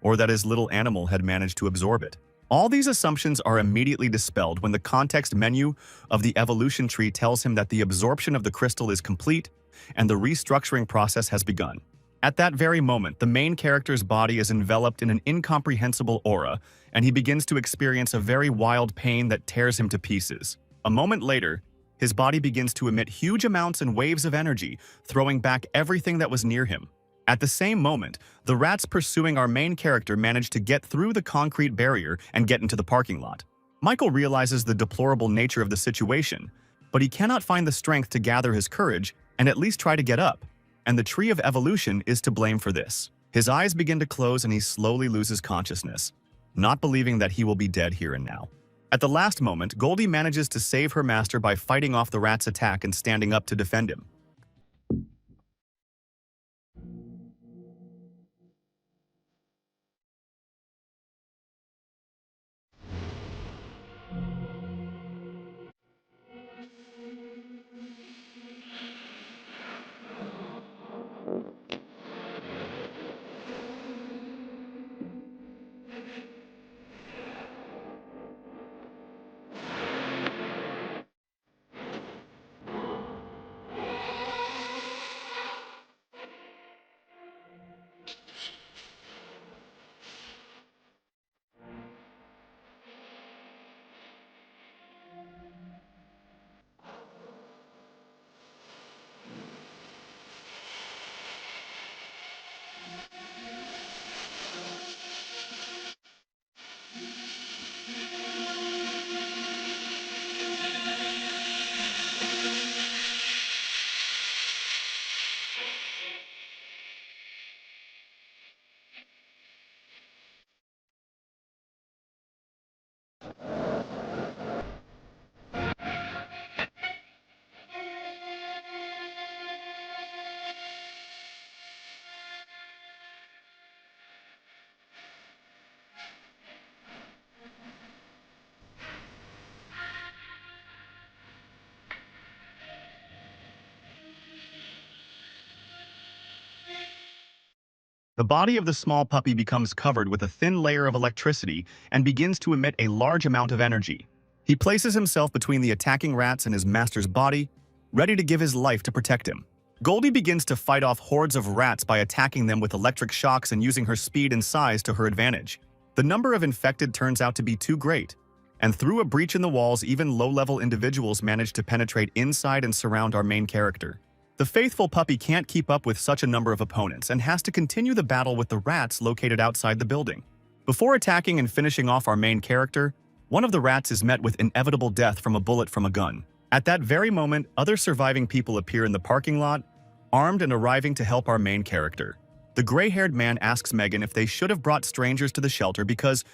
or that his little animal had managed to absorb it. All these assumptions are immediately dispelled when the context menu of the evolution tree tells him that the absorption of the crystal is complete and the restructuring process has begun. At that very moment, the main character's body is enveloped in an incomprehensible aura, and he begins to experience a very wild pain that tears him to pieces. A moment later, his body begins to emit huge amounts and waves of energy, throwing back everything that was near him. At the same moment, the rats pursuing our main character manage to get through the concrete barrier and get into the parking lot. Michael realizes the deplorable nature of the situation, but he cannot find the strength to gather his courage and at least try to get up, and the tree of evolution is to blame for this. His eyes begin to close and he slowly loses consciousness, not believing that he will be dead here and now. At the last moment, Goldie manages to save her master by fighting off the rat's attack and standing up to defend him. The body of the small puppy becomes covered with a thin layer of electricity and begins to emit a large amount of energy. He places himself between the attacking rats and his master's body, ready to give his life to protect him. Goldie begins to fight off hordes of rats by attacking them with electric shocks and using her speed and size to her advantage. The number of infected turns out to be too great, and through a breach in the walls, even low-level individuals manage to penetrate inside and surround our main character. The faithful puppy can't keep up with such a number of opponents and has to continue the battle with the rats located outside the building. Before attacking and finishing off our main character, one of the rats is met with inevitable death from a bullet from a gun. At that very moment, other surviving people appear in the parking lot, armed and arriving to help our main character. The gray-haired man asks Megan if they should have brought strangers to the shelter because,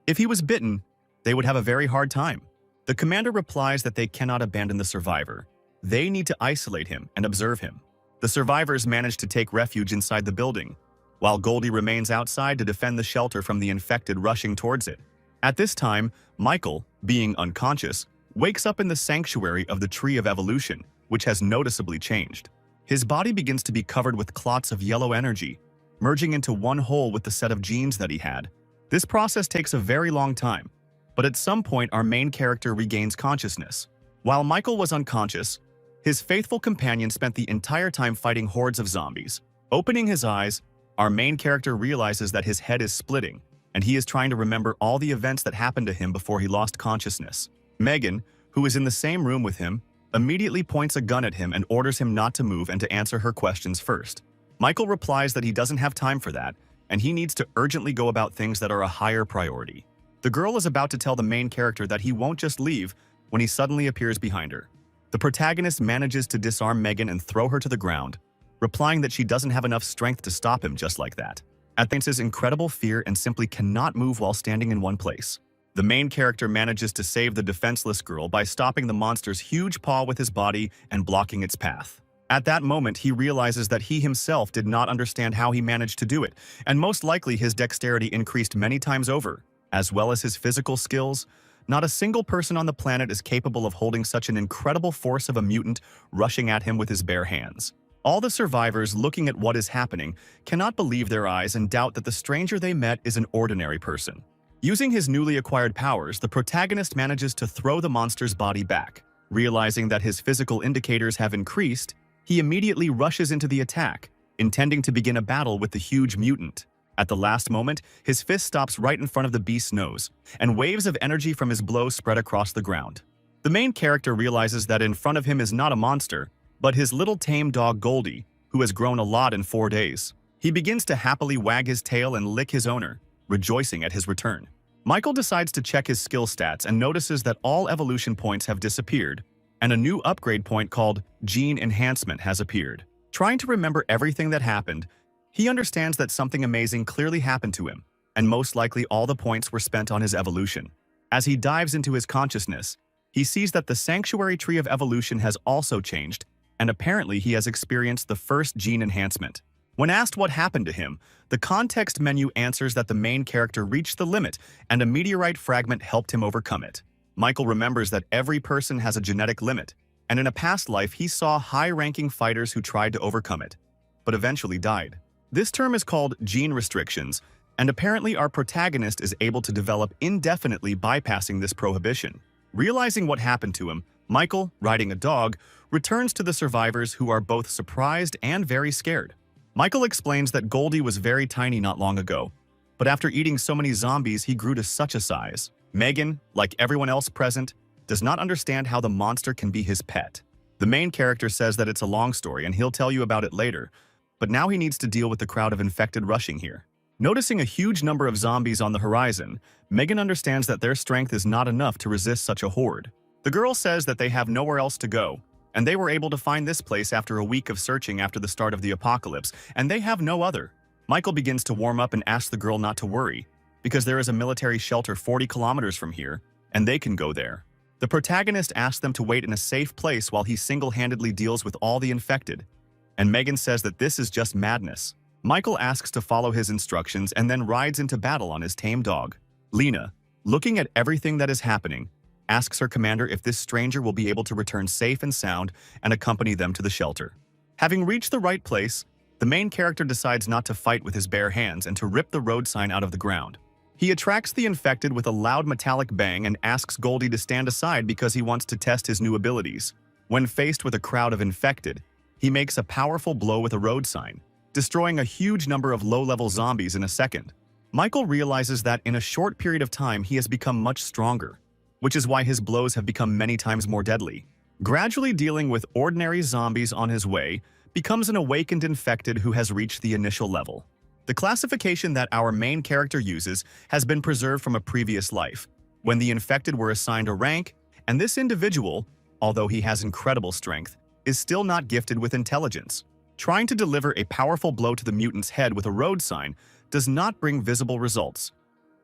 if he was bitten, they would have a very hard time. The commander replies that they cannot abandon the survivor. They need to isolate him and observe him. The survivors manage to take refuge inside the building, while Goldie remains outside to defend the shelter from the infected rushing towards it. At this time, Michael, being unconscious, wakes up in the sanctuary of the Tree of Evolution, which has noticeably changed. His body begins to be covered with clots of yellow energy, merging into one whole with the set of genes that he had. This process takes a very long time, but at some point our main character regains consciousness. While Michael was unconscious, his faithful companion spent the entire time fighting hordes of zombies. Opening his eyes, our main character realizes that his head is splitting, and he is trying to remember all the events that happened to him before he lost consciousness. Megan, who is in the same room with him, immediately points a gun at him and orders him not to move and to answer her questions first. Michael replies that he doesn't have time for that, and he needs to urgently go about things that are a higher priority. The girl is about to tell the main character that he won't just leave when he suddenly appears behind her. The protagonist manages to disarm Megan and throw her to the ground, replying that she doesn't have enough strength to stop him just like that. Athence's incredible fear and simply cannot move while standing in one place. The main character manages to save the defenseless girl by stopping the monster's huge paw with his body and blocking its path. At that moment, he realizes that he himself did not understand how he managed to do it, and most likely his dexterity increased many times over, as well as his physical skills. Not a single person on the planet is capable of holding such an incredible force of a mutant rushing at him with his bare hands. All the survivors, looking at what is happening, cannot believe their eyes and doubt that the stranger they met is an ordinary person. Using his newly acquired powers, the protagonist manages to throw the monster's body back. Realizing that his physical indicators have increased, he immediately rushes into the attack, intending to begin a battle with the huge mutant. At the last moment, his fist stops right in front of the beast's nose, and waves of energy from his blow spread across the ground. The main character realizes that in front of him is not a monster, but his little tame dog Goldie, who has grown a lot in 4 days. He begins to happily wag his tail and lick his owner, rejoicing at his return. Michael decides to check his skill stats and notices that all evolution points have disappeared, and a new upgrade point called Gene Enhancement has appeared. Trying to remember everything that happened, he understands that something amazing clearly happened to him, and most likely all the points were spent on his evolution. As he dives into his consciousness, he sees that the Sanctuary Tree of Evolution has also changed, and apparently he has experienced the first gene enhancement. When asked what happened to him, the context menu answers that the main character reached the limit and a meteorite fragment helped him overcome it. Michael remembers that every person has a genetic limit, and in a past life he saw high-ranking fighters who tried to overcome it, but eventually died. This term is called gene restrictions, and apparently our protagonist is able to develop indefinitely bypassing this prohibition. Realizing what happened to him, Michael, riding a dog, returns to the survivors who are both surprised and very scared. Michael explains that Goldie was very tiny not long ago, but after eating so many zombies he grew to such a size. Megan, like everyone else present, does not understand how the monster can be his pet. The main character says that it's a long story and he'll tell you about it later, but now he needs to deal with the crowd of infected rushing here. Noticing a huge number of zombies on the horizon, Megan understands that their strength is not enough to resist such a horde. The girl says that they have nowhere else to go, and they were able to find this place after a week of searching after the start of the apocalypse, and they have no other. Michael begins to warm up and asks the girl not to worry, because there is a military shelter 40 kilometers from here, and they can go there. The protagonist asks them to wait in a safe place while he single-handedly deals with all the infected, and Megan says that this is just madness. Michael asks to follow his instructions and then rides into battle on his tame dog. Lena, looking at everything that is happening, asks her commander if this stranger will be able to return safe and sound and accompany them to the shelter. Having reached the right place, the main character decides not to fight with his bare hands and to rip the road sign out of the ground. He attracts the infected with a loud metallic bang and asks Goldie to stand aside because he wants to test his new abilities. When faced with a crowd of infected, he makes a powerful blow with a road sign, destroying a huge number of low-level zombies in a second. Michael realizes that in a short period of time he has become much stronger, which is why his blows have become many times more deadly. Gradually dealing with ordinary zombies on his way, becomes an awakened infected who has reached the initial level. The classification that our main character uses has been preserved from a previous life, when the infected were assigned a rank, and this individual, although he has incredible strength, is still not gifted with intelligence. Trying to deliver a powerful blow to the mutant's head with a road sign does not bring visible results,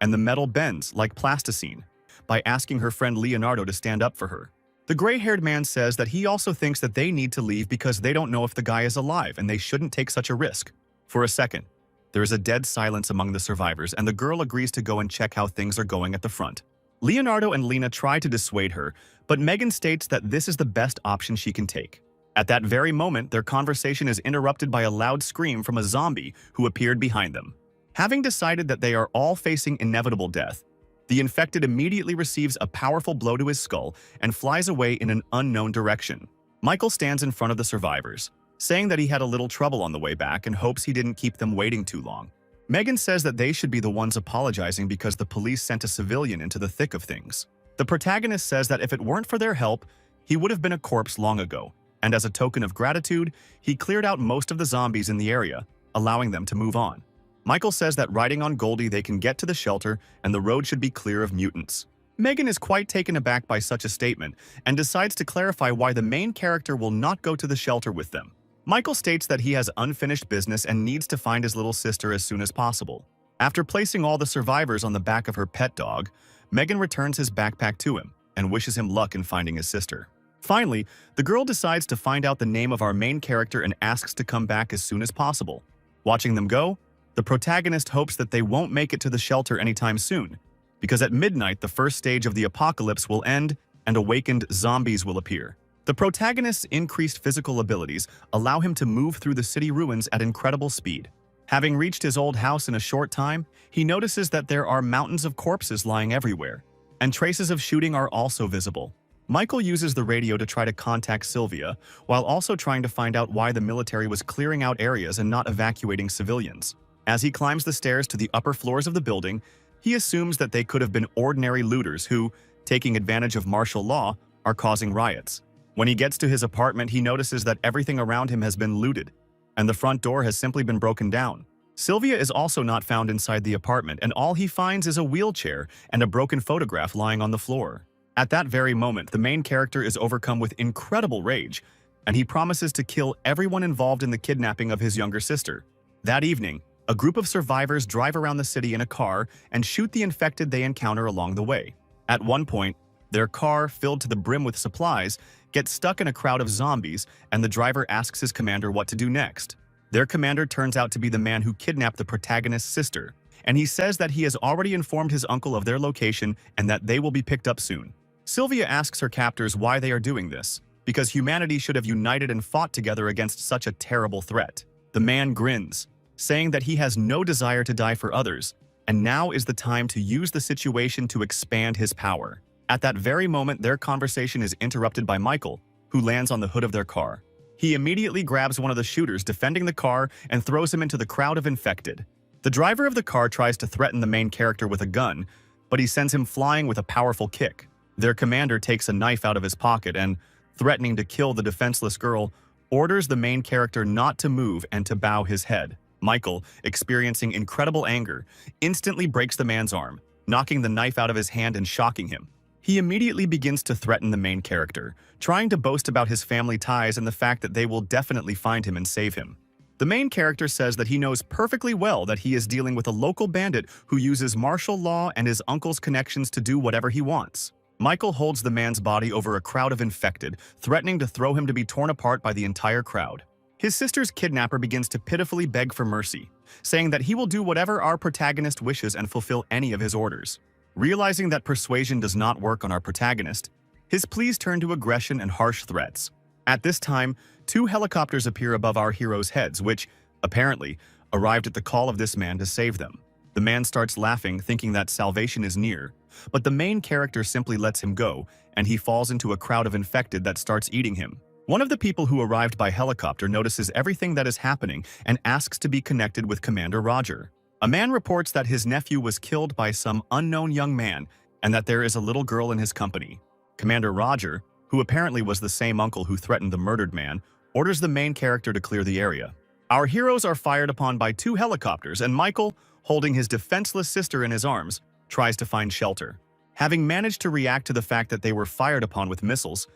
and the metal bends like plasticine by asking her friend Leonardo to stand up for her. The gray-haired man says that he also thinks that they need to leave because they don't know if the guy is alive and they shouldn't take such a risk. For a second, there is a dead silence among the survivors, and the girl agrees to go and check how things are going at the front. Leonardo and Lena try to dissuade her, but Megan states that this is the best option she can take. At that very moment, their conversation is interrupted by a loud scream from a zombie who appeared behind them. Having decided that they are all facing inevitable death, the infected immediately receives a powerful blow to his skull and flies away in an unknown direction. Michael stands in front of the survivors, saying that he had a little trouble on the way back and hopes he didn't keep them waiting too long. Megan says that they should be the ones apologizing because the police sent a civilian into the thick of things. The protagonist says that if it weren't for their help, he would have been a corpse long ago, and as a token of gratitude, he cleared out most of the zombies in the area, allowing them to move on. Michael says that riding on Goldie they can get to the shelter and the road should be clear of mutants. Megan is quite taken aback by such a statement and decides to clarify why the main character will not go to the shelter with them. Michael states that he has unfinished business and needs to find his little sister as soon as possible. After placing all the survivors on the back of her pet dog, Megan returns his backpack to him and wishes him luck in finding his sister. Finally, the girl decides to find out the name of our main character and asks to come back as soon as possible. Watching them go, the protagonist hopes that they won't make it to the shelter anytime soon, because at midnight the first stage of the apocalypse will end and awakened zombies will appear. The protagonist's increased physical abilities allow him to move through the city ruins at incredible speed. Having reached his old house in a short time, he notices that there are mountains of corpses lying everywhere, and traces of shooting are also visible. Michael uses the radio to try to contact Sylvia, while also trying to find out why the military was clearing out areas and not evacuating civilians. As he climbs the stairs to the upper floors of the building, he assumes that they could have been ordinary looters who, taking advantage of martial law, are causing riots. When he gets to his apartment, he notices that everything around him has been looted, and the front door has simply been broken down. Sylvia is also not found inside the apartment, and all he finds is a wheelchair and a broken photograph lying on the floor. At that very moment, the main character is overcome with incredible rage, and he promises to kill everyone involved in the kidnapping of his younger sister. That evening, a group of survivors drive around the city in a car and shoot the infected they encounter along the way. At one point, their car, filled to the brim with supplies, gets stuck in a crowd of zombies, and the driver asks his commander what to do next. Their commander turns out to be the man who kidnapped the protagonist's sister, and he says that he has already informed his uncle of their location and that they will be picked up soon. Sylvia asks her captors why they are doing this, because humanity should have united and fought together against such a terrible threat. The man grins, saying that he has no desire to die for others, and now is the time to use the situation to expand his power. At that very moment, their conversation is interrupted by Michael, who lands on the hood of their car. He immediately grabs one of the shooters defending the car and throws him into the crowd of infected. The driver of the car tries to threaten the main character with a gun, but he sends him flying with a powerful kick. Their commander takes a knife out of his pocket and, threatening to kill the defenseless girl, orders the main character not to move and to bow his head. Michael, experiencing incredible anger, instantly breaks the man's arm, knocking the knife out of his hand and shocking him. He immediately begins to threaten the main character, trying to boast about his family ties and the fact that they will definitely find him and save him. The main character says that he knows perfectly well that he is dealing with a local bandit who uses martial law and his uncle's connections to do whatever he wants. Michael holds the man's body over a crowd of infected, threatening to throw him to be torn apart by the entire crowd. His sister's kidnapper begins to pitifully beg for mercy, saying that he will do whatever our protagonist wishes and fulfill any of his orders. Realizing that persuasion does not work on our protagonist, his pleas turn to aggression and harsh threats. At this time, 2 helicopters appear above our heroes' heads, which apparently, arrived at the call of this man to save them. The man starts laughing, thinking that salvation is near, but the main character simply lets him go, and he falls into a crowd of infected that starts eating him. One of the people who arrived by helicopter notices everything that is happening and asks to be connected with Commander Roger. A man reports that his nephew was killed by some unknown young man and that there is a little girl in his company. Commander Roger, who apparently was the same uncle who threatened the murdered man, orders the main character to clear the area. Our heroes are fired upon by 2 helicopters, and Michael, holding his defenseless sister in his arms, tries to find shelter. Having managed to react to the fact that they were fired upon with missiles,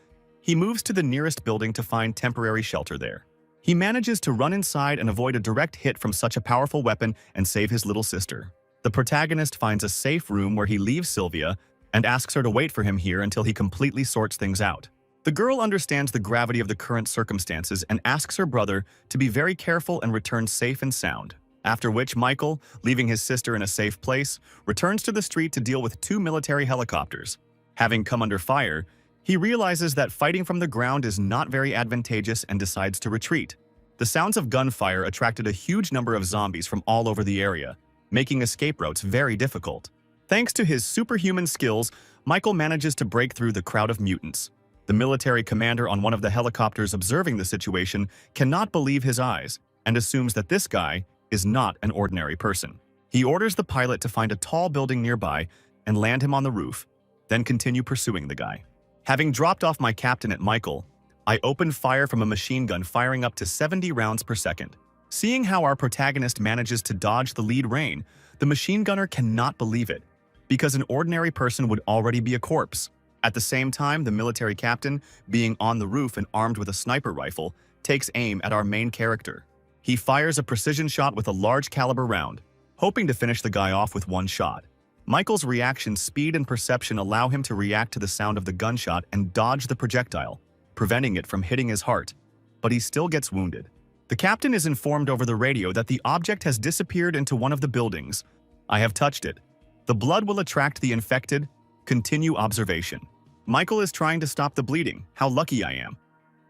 he moves to the nearest building to find temporary shelter there. He manages to run inside and avoid a direct hit from such a powerful weapon and save his little sister. The protagonist finds a safe room where he leaves Sylvia and asks her to wait for him here until he completely sorts things out. The girl understands the gravity of the current circumstances and asks her brother to be very careful and return safe and sound. After which Michael, leaving his sister in a safe place, returns to the street to deal with 2 military helicopters. Having come under fire, he realizes that fighting from the ground is not very advantageous and decides to retreat. The sounds of gunfire attracted a huge number of zombies from all over the area, making escape routes very difficult. Thanks to his superhuman skills, Michael manages to break through the crowd of mutants. The military commander on one of the helicopters observing the situation cannot believe his eyes and assumes that this guy is not an ordinary person. He orders the pilot to find a tall building nearby and land him on the roof, then continue pursuing the guy. Having dropped off my captain at Michael, I opened fire from a machine gun firing up to 70 rounds per second. Seeing how our protagonist manages to dodge the lead rain, the machine gunner cannot believe it, because an ordinary person would already be a corpse. At the same time, the military captain, being on the roof and armed with a sniper rifle, takes aim at our main character. He fires a precision shot with a large caliber round, hoping to finish the guy off with one shot. Michael's reaction speed and perception allow him to react to the sound of the gunshot and dodge the projectile, preventing it from hitting his heart, but he still gets wounded. The captain is informed over the radio that the object has disappeared into one of the buildings. I have touched it. The blood will attract the infected. Continue observation. Michael is trying to stop the bleeding. How lucky I am.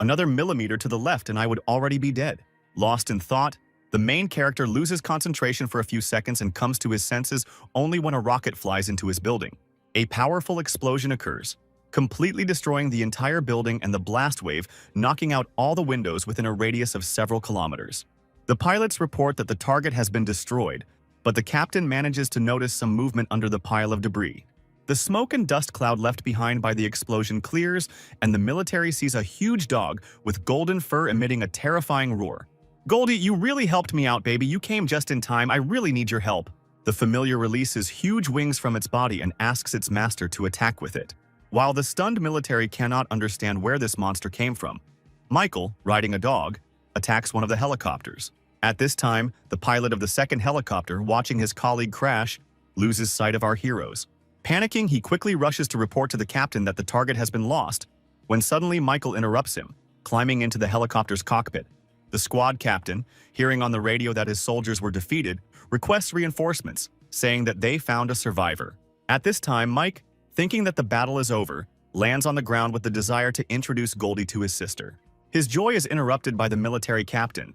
Another millimeter to the left and I would already be dead. Lost in thought, the main character loses concentration for a few seconds and comes to his senses only when a rocket flies into his building. A powerful explosion occurs, completely destroying the entire building and the blast wave knocking out all the windows within a radius of several kilometers. The pilots report that the target has been destroyed, but the captain manages to notice some movement under the pile of debris. The smoke and dust cloud left behind by the explosion clears, and the military sees a huge dog with golden fur emitting a terrifying roar. "Goldie, you really helped me out, baby. You came just in time. I really need your help." The familiar releases huge wings from its body and asks its master to attack with it. While the stunned military cannot understand where this monster came from, Michael, riding a dog, attacks one of the helicopters. At this time, the pilot of the second helicopter, watching his colleague crash, loses sight of our heroes. Panicking, he quickly rushes to report to the captain that the target has been lost, when suddenly Michael interrupts him, climbing into the helicopter's cockpit. The squad captain, hearing on the radio that his soldiers were defeated, requests reinforcements, saying that they found a survivor. At this time, Mike, thinking that the battle is over, lands on the ground with the desire to introduce Goldie to his sister. His joy is interrupted by the military captain.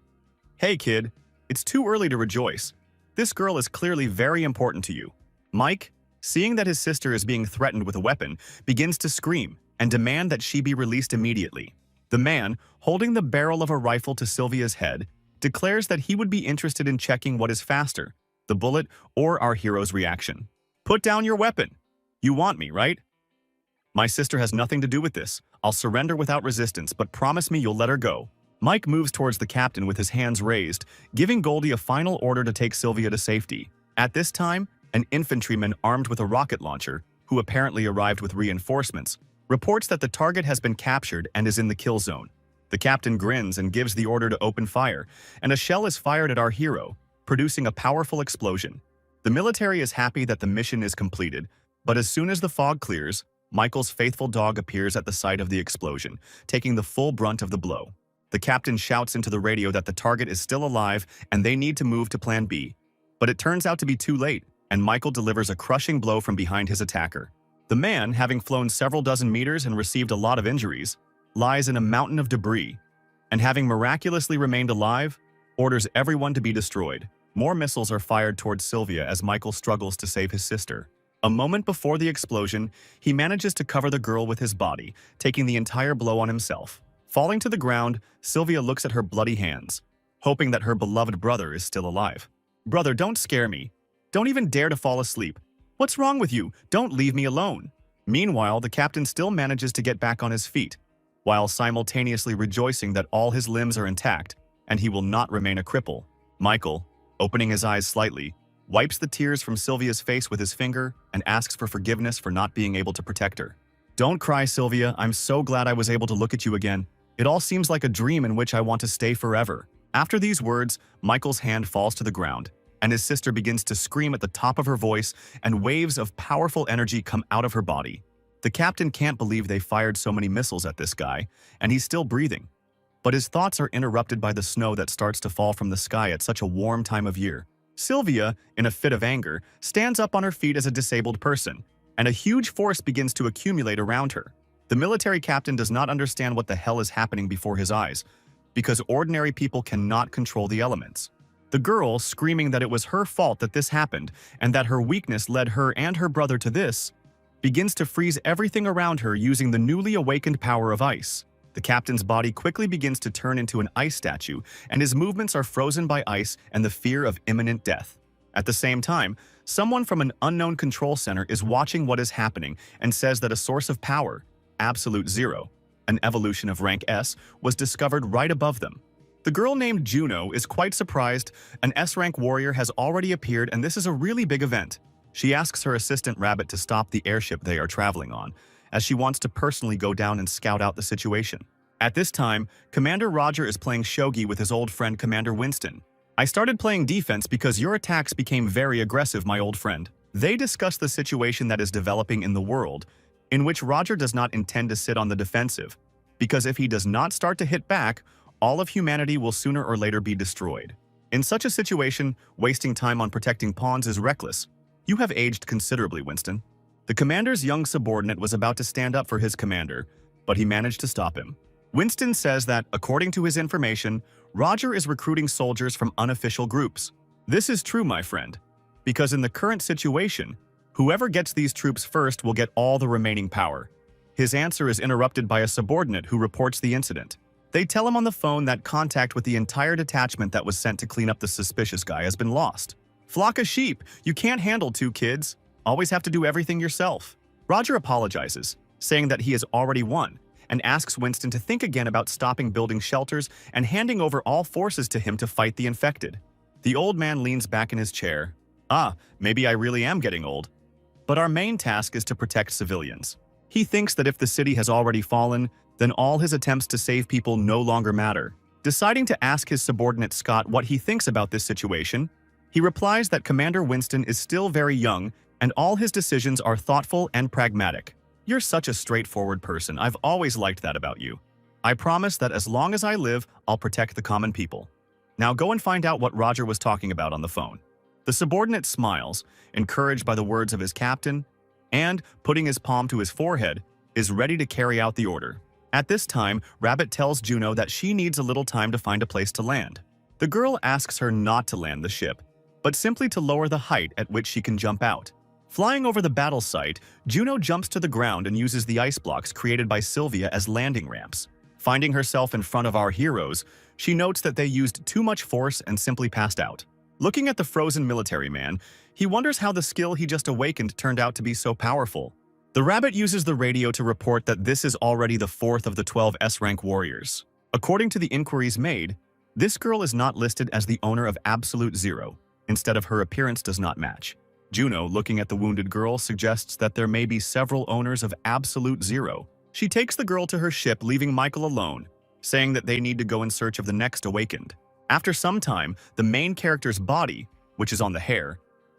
"Hey kid, it's too early to rejoice. This girl is clearly very important to you." Mike, seeing that his sister is being threatened with a weapon, begins to scream and demand that she be released immediately. The man, holding the barrel of a rifle to Sylvia's head, declares that he would be interested in checking what is faster, the bullet or our hero's reaction. "Put down your weapon. You want me, right?" "My sister has nothing to do with this. I'll surrender without resistance, but promise me you'll let her go." Mike moves towards the captain with his hands raised, giving Goldie a final order to take Sylvia to safety. At this time, an infantryman armed with a rocket launcher, who apparently arrived with reinforcements, reports that the target has been captured and is in the kill zone. The captain grins and gives the order to open fire, and a shell is fired at our hero, producing a powerful explosion. The military is happy that the mission is completed, but as soon as the fog clears, Michael's faithful dog appears at the site of the explosion, taking the full brunt of the blow. The captain shouts into the radio that the target is still alive and they need to move to Plan B. But it turns out to be too late, and Michael delivers a crushing blow from behind his attacker. The man, having flown several dozen meters and received a lot of injuries, lies in a mountain of debris, and having miraculously remained alive, orders everyone to be destroyed. More missiles are fired towards Sylvia as Michael struggles to save his sister. A moment before the explosion, he manages to cover the girl with his body, taking the entire blow on himself. Falling to the ground, Sylvia looks at her bloody hands, hoping that her beloved brother is still alive. "Brother, don't scare me. Don't even dare to fall asleep. What's wrong with you? Don't leave me alone." Meanwhile, the captain still manages to get back on his feet, while simultaneously rejoicing that all his limbs are intact and he will not remain a cripple. Michael, opening his eyes slightly, wipes the tears from Sylvia's face with his finger and asks for forgiveness for not being able to protect her. "Don't cry, Sylvia. I'm so glad I was able to look at you again. It all seems like a dream in which I want to stay forever." After these words, Michael's hand falls to the ground, and his sister begins to scream at the top of her voice, and waves of powerful energy come out of her body. The captain can't believe they fired so many missiles at this guy, and he's still breathing. But his thoughts are interrupted by the snow that starts to fall from the sky at such a warm time of year. Sylvia, in a fit of anger, stands up on her feet as a disabled person, and a huge force begins to accumulate around her. The military captain does not understand what the hell is happening before his eyes, because ordinary people cannot control the elements. The girl, screaming that it was her fault that this happened, and that her weakness led her and her brother to this, begins to freeze everything around her using the newly awakened power of ice. The captain's body quickly begins to turn into an ice statue, and his movements are frozen by ice and the fear of imminent death. At the same time, someone from an unknown control center is watching what is happening and says that a source of power, Absolute Zero, an evolution of rank S, was discovered right above them. The girl named Juno is quite surprised. An S-rank warrior has already appeared, and this is a really big event. She asks her assistant Rabbit to stop the airship they are traveling on, as she wants to personally go down and scout out the situation. At this time, Commander Roger is playing shogi with his old friend Commander Winston. "I started playing defense because your attacks became very aggressive, my old friend." They discuss the situation that is developing in the world, in which Roger does not intend to sit on the defensive, because if he does not start to hit back, all of humanity will sooner or later be destroyed. In such a situation, wasting time on protecting pawns is reckless. "You have aged considerably, Winston." The commander's young subordinate was about to stand up for his commander, but he managed to stop him. Winston says that, according to his information, Roger is recruiting soldiers from unofficial groups. This is true, my friend, because in the current situation, whoever gets these troops first will get all the remaining power. His answer is interrupted by a subordinate who reports the incident. They tell him on the phone that contact with the entire detachment that was sent to clean up the suspicious guy has been lost. "Flock of sheep, you can't handle 2 kids. Always have to do everything yourself." Roger apologizes, saying that he has already won, and asks Winston to think again about stopping building shelters and handing over all forces to him to fight the infected. The old man leans back in his chair. Maybe I really am getting old. But our main task is to protect civilians. He thinks that if the city has already fallen, then all his attempts to save people no longer matter. Deciding to ask his subordinate Scott what he thinks about this situation, he replies that Commander Winston is still very young and all his decisions are thoughtful and pragmatic. "You're such a straightforward person. I've always liked that about you. I promise that as long as I live, I'll protect the common people." Now go and find out what Roger was talking about on the phone. The subordinate smiles, encouraged by the words of his captain, and, putting his palm to his forehead, is ready to carry out the order. At this time, Rabbit tells Juno that she needs a little time to find a place to land. The girl asks her not to land the ship, but simply to lower the height at which she can jump out. Flying over the battle site, Juno jumps to the ground and uses the ice blocks created by Sylvia as landing ramps. Finding herself in front of our heroes, she notes that they used too much force and simply passed out. Looking at the frozen military man, he wonders how the skill he just awakened turned out to be so powerful. The Rabbit uses the radio to report that this is already the 4th of the 12 S-rank warriors. According to the inquiries made, this girl is not listed as the owner of Absolute Zero. Instead of her appearance does not match. Juno, looking at the wounded girl, suggests that there may be several owners of Absolute Zero. She takes the girl to her ship, leaving Michael alone, saying that they need to go in search of the next awakened. After some time, the main character's body, which is on the hair,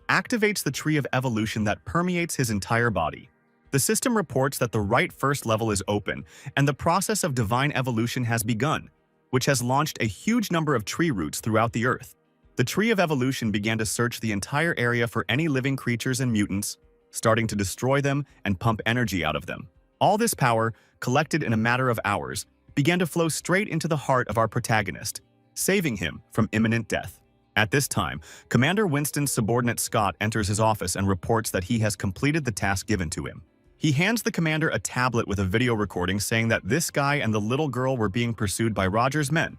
activates the tree of evolution that permeates his entire body. The system reports that the right first level is open, and the process of divine evolution has begun, which has launched a huge number of tree roots throughout the earth. The tree of evolution began to search the entire area for any living creatures and mutants, starting to destroy them and pump energy out of them. All this power, collected in a matter of hours, began to flow straight into the heart of our protagonist, saving him from imminent death. At this time, Commander Winston's subordinate Scott enters his office and reports that he has completed the task given to him. He hands the commander a tablet with a video recording saying that this guy and the little girl were being pursued by Roger's men,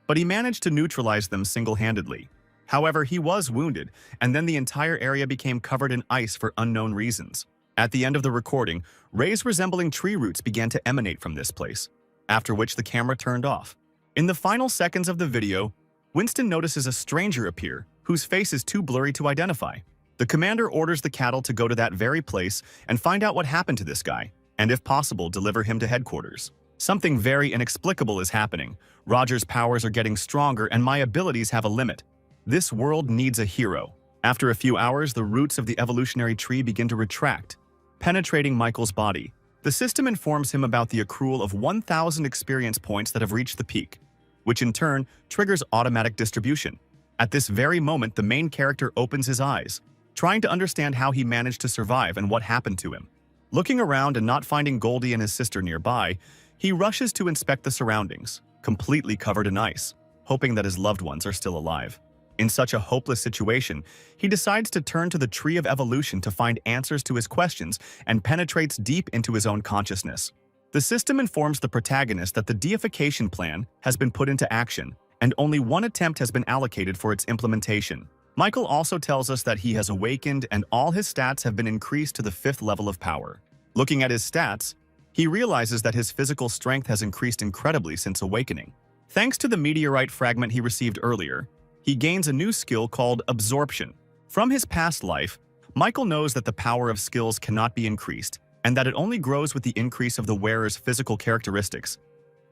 but he managed to neutralize them single-handedly. However, he was wounded, and then the entire area became covered in ice for unknown reasons. At the end of the recording, rays resembling tree roots began to emanate from this place, after which the camera turned off. In the final seconds of the video, Winston notices a stranger appear, whose face is too blurry to identify. The commander orders the cattle to go to that very place and find out what happened to this guy, and if possible, deliver him to headquarters. Something very inexplicable is happening. Roger's powers are getting stronger and my abilities have a limit. This world needs a hero. After a few hours, the roots of the evolutionary tree begin to retract, penetrating Michael's body. The system informs him about the accrual of 1,000 experience points that have reached the peak, which in turn triggers automatic distribution. At this very moment, the main character opens his eyes, trying to understand how he managed to survive and what happened to him. Looking around and not finding Goldie and his sister nearby, he rushes to inspect the surroundings, completely covered in ice, hoping that his loved ones are still alive. In such a hopeless situation, he decides to turn to the Tree of Evolution to find answers to his questions and penetrates deep into his own consciousness. The system informs the protagonist that the deification plan has been put into action, and only one attempt has been allocated for its implementation. Michael also tells us that he has awakened and all his stats have been increased to the 5th level of power. Looking at his stats, he realizes that his physical strength has increased incredibly since awakening. Thanks to the meteorite fragment he received earlier, he gains a new skill called Absorption. From his past life, Michael knows that the power of skills cannot be increased, and that it only grows with the increase of the wearer's physical characteristics,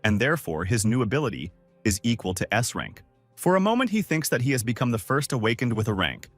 and therefore his new ability is equal to S rank. For a moment he thinks that he has become the first awakened with a rank,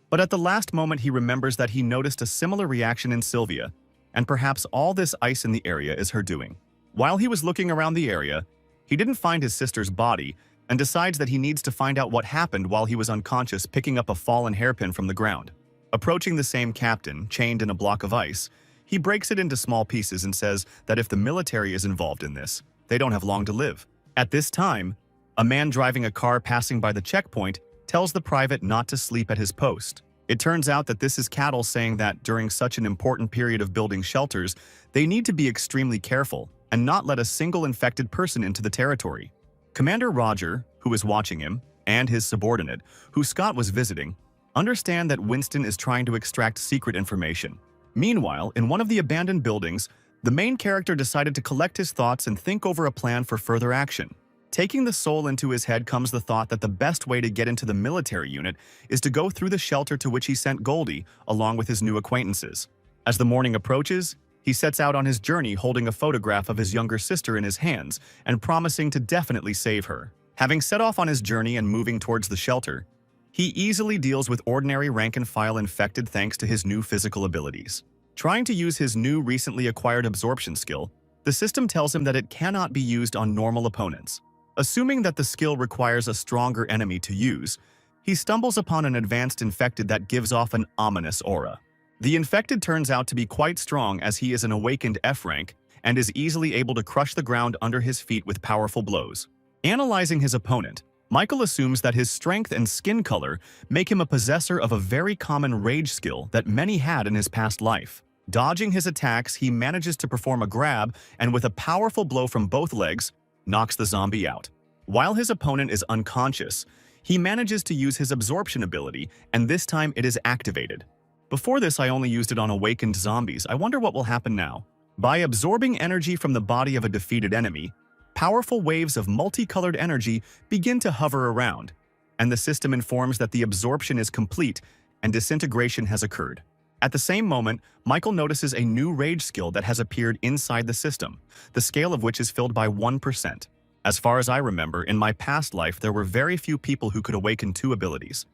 but at the last moment he remembers that he noticed a similar reaction in Sylvia, and perhaps all this ice in the area is her doing. While he was looking around the area, he didn't find his sister's body and decides that he needs to find out what happened while he was unconscious picking up a fallen hairpin from the ground. Approaching the same captain, chained in a block of ice, he breaks it into small pieces and says that if the military is involved in this, they don't have long to live. At this time, a man driving a car passing by the checkpoint tells the private not to sleep at his post. It turns out that this is Cattle saying that during such an important period of building shelters, they need to be extremely careful and not let a single infected person into the territory. Commander Roger, who is watching him, and his subordinate, who Scott was visiting, understand that Winston is trying to extract secret information. Meanwhile, in one of the abandoned buildings, the main character decided to collect his thoughts and think over a plan for further action. Taking the soul into his head comes the thought that the best way to get into the military unit is to go through the shelter to which he sent Goldie, along with his new acquaintances. As the morning approaches, he sets out on his journey holding a photograph of his younger sister in his hands and promising to definitely save her. Having set off on his journey and moving towards the shelter, he easily deals with ordinary rank-and-file infected thanks to his new physical abilities. Trying to use his new recently acquired absorption skill, the system tells him that it cannot be used on normal opponents. Assuming that the skill requires a stronger enemy to use, he stumbles upon an advanced infected that gives off an ominous aura. The infected turns out to be quite strong as he is an awakened F rank and is easily able to crush the ground under his feet with powerful blows. Analyzing his opponent, Michael assumes that his strength and skin color make him a possessor of a very common rage skill that many had in his past life. Dodging his attacks, he manages to perform a grab and with a powerful blow from both legs, knocks the zombie out. While his opponent is unconscious, he manages to use his absorption ability, and this time it is activated. Before this, I only used it on awakened zombies. I wonder what will happen now. By absorbing energy from the body of a defeated enemy, powerful waves of multicolored energy begin to hover around, and the system informs that the absorption is complete and disintegration has occurred. At the same moment, Michael notices a new rage skill that has appeared inside the system, the scale of which is filled by 1%. As far as I remember, in my past life there were very few people who could awaken 2 abilities,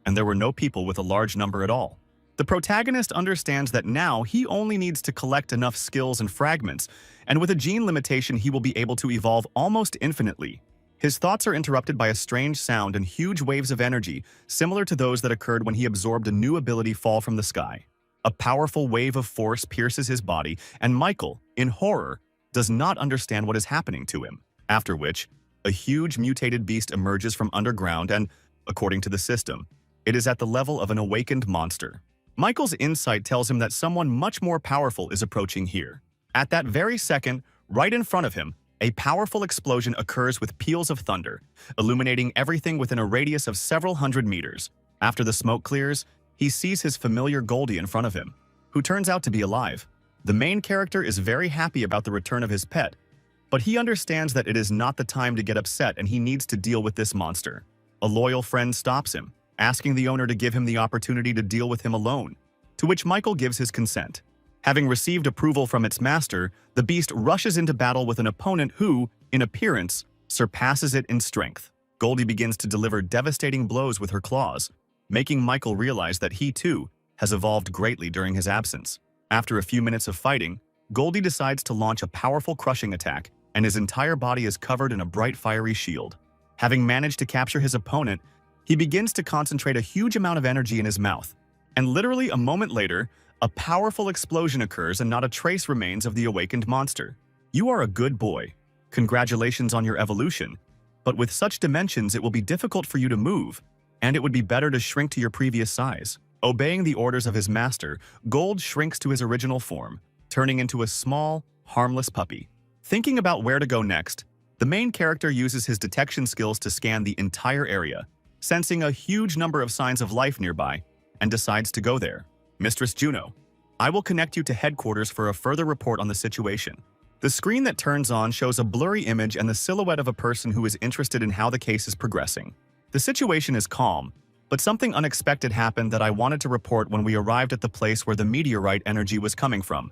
and there were no people with a large number at all. The protagonist understands that now he only needs to collect enough skills and fragments, and with a gene limitation he will be able to evolve almost infinitely. His thoughts are interrupted by a strange sound and huge waves of energy, similar to those that occurred when he absorbed a new ability fall from the sky. A powerful wave of force pierces his body, and Michael, in horror, does not understand what is happening to him. After which, A huge mutated beast emerges from underground and, according to the system, it is at the level of an awakened monster. Michael's insight tells him that someone much more powerful is approaching here. At that very second, right in front of him, a powerful explosion occurs with peals of thunder, illuminating everything within a radius of several hundred meters. After the smoke clears, he sees his familiar Goldie in front of him, who turns out to be alive. The main character is very happy about the return of his pet, but he understands that it is not the time to get upset and he needs to deal with this monster. A loyal friend stops him, asking the owner to give him the opportunity to deal with him alone, to which Michael gives his consent. Having received approval from its master, the beast rushes into battle with an opponent who, in appearance, surpasses it in strength. Goldie begins to deliver devastating blows with her claws, making Michael realize that he, too, has evolved greatly during his absence. After a few minutes of fighting, Goldie decides to launch a powerful crushing attack, and his entire body is covered in a bright fiery shield. Having managed to capture his opponent, he begins to concentrate a huge amount of energy in his mouth, and literally a moment later, a powerful explosion occurs and not a trace remains of the awakened monster. You are a good boy. Congratulations on your evolution, but with such dimensions it will be difficult for you to move, and it would be better to shrink to your previous size. Obeying the orders of his master, Gold shrinks to his original form, turning into a small, harmless puppy. Thinking about where to go next, the main character uses his detection skills to scan the entire area, sensing a huge number of signs of life nearby, and decides to go there. Mistress Juno, I will connect you to headquarters for a further report on the situation. The screen that turns on shows a blurry image and the silhouette of a person who is interested in how the case is progressing. The situation is calm, but something unexpected happened that I wanted to report when we arrived at the place where the meteorite energy was coming from.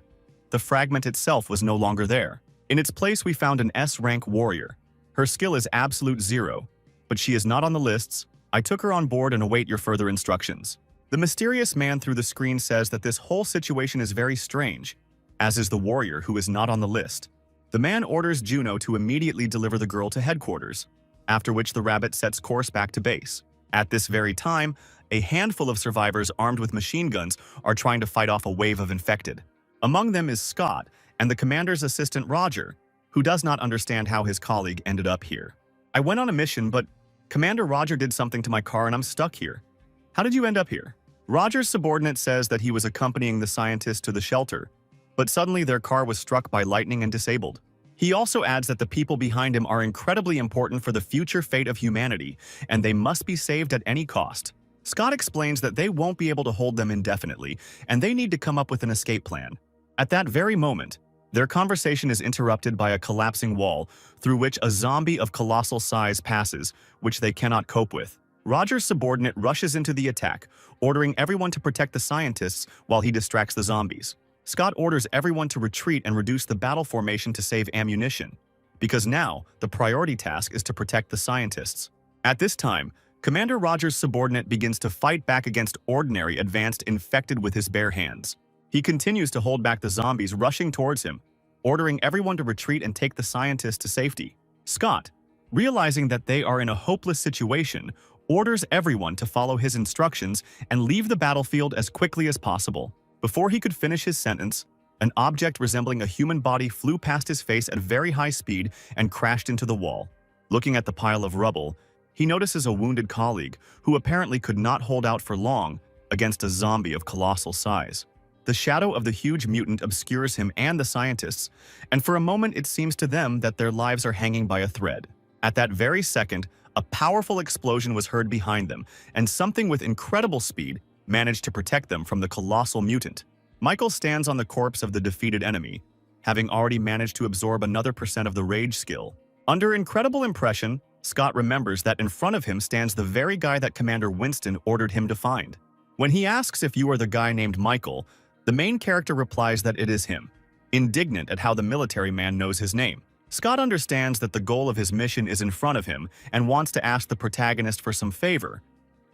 The fragment itself was no longer there. In its place, we found an S-rank warrior. Her skill is absolute 0, but she is not on the lists. I took her on board and await your further instructions. The mysterious man through the screen says that this whole situation is very strange, as is the warrior who is not on the list. The man orders Juno to immediately deliver the girl to headquarters, after which the rabbit sets course back to base. At this very time, a handful of survivors armed with machine guns are trying to fight off a wave of infected. Among them is Scott and the commander's assistant Roger, who does not understand how his colleague ended up here. I went on a mission, but Commander Roger did something to my car and I'm stuck here. How did you end up here? Roger's subordinate says that he was accompanying the scientists to the shelter, but suddenly their car was struck by lightning and disabled. He also adds that the people behind him are incredibly important for the future fate of humanity, and they must be saved at any cost. Scott explains that they won't be able to hold them indefinitely, and they need to come up with an escape plan. At that very moment, their conversation is interrupted by a collapsing wall through which a zombie of colossal size passes, which they cannot cope with. Roger's subordinate rushes into the attack, ordering everyone to protect the scientists while he distracts the zombies. Scott orders everyone to retreat and reduce the battle formation to save ammunition, because now the priority task is to protect the scientists. At this time, Commander Roger's subordinate begins to fight back against ordinary advanced infected with his bare hands. He continues to hold back the zombies rushing towards him, ordering everyone to retreat and take the scientists to safety. Scott, realizing that they are in a hopeless situation, orders everyone to follow his instructions and leave the battlefield as quickly as possible. Before he could finish his sentence, an object resembling a human body flew past his face at very high speed and crashed into the wall. Looking at the pile of rubble, he notices a wounded colleague who apparently could not hold out for long against a zombie of colossal size. The shadow of the huge mutant obscures him and the scientists, and for a moment it seems to them that their lives are hanging by a thread. At that very second, a powerful explosion was heard behind them, and something with incredible speed managed to protect them from the colossal mutant. Michael stands on the corpse of the defeated enemy, having already managed to absorb another % of the rage skill. Under incredible impression, Scott remembers that in front of him stands the very guy that Commander Winston ordered him to find. When he asks if you are the guy named Michael, the main character replies that it is him, indignant at how the military man knows his name. Scott understands that the goal of his mission is in front of him and wants to ask the protagonist for some favor,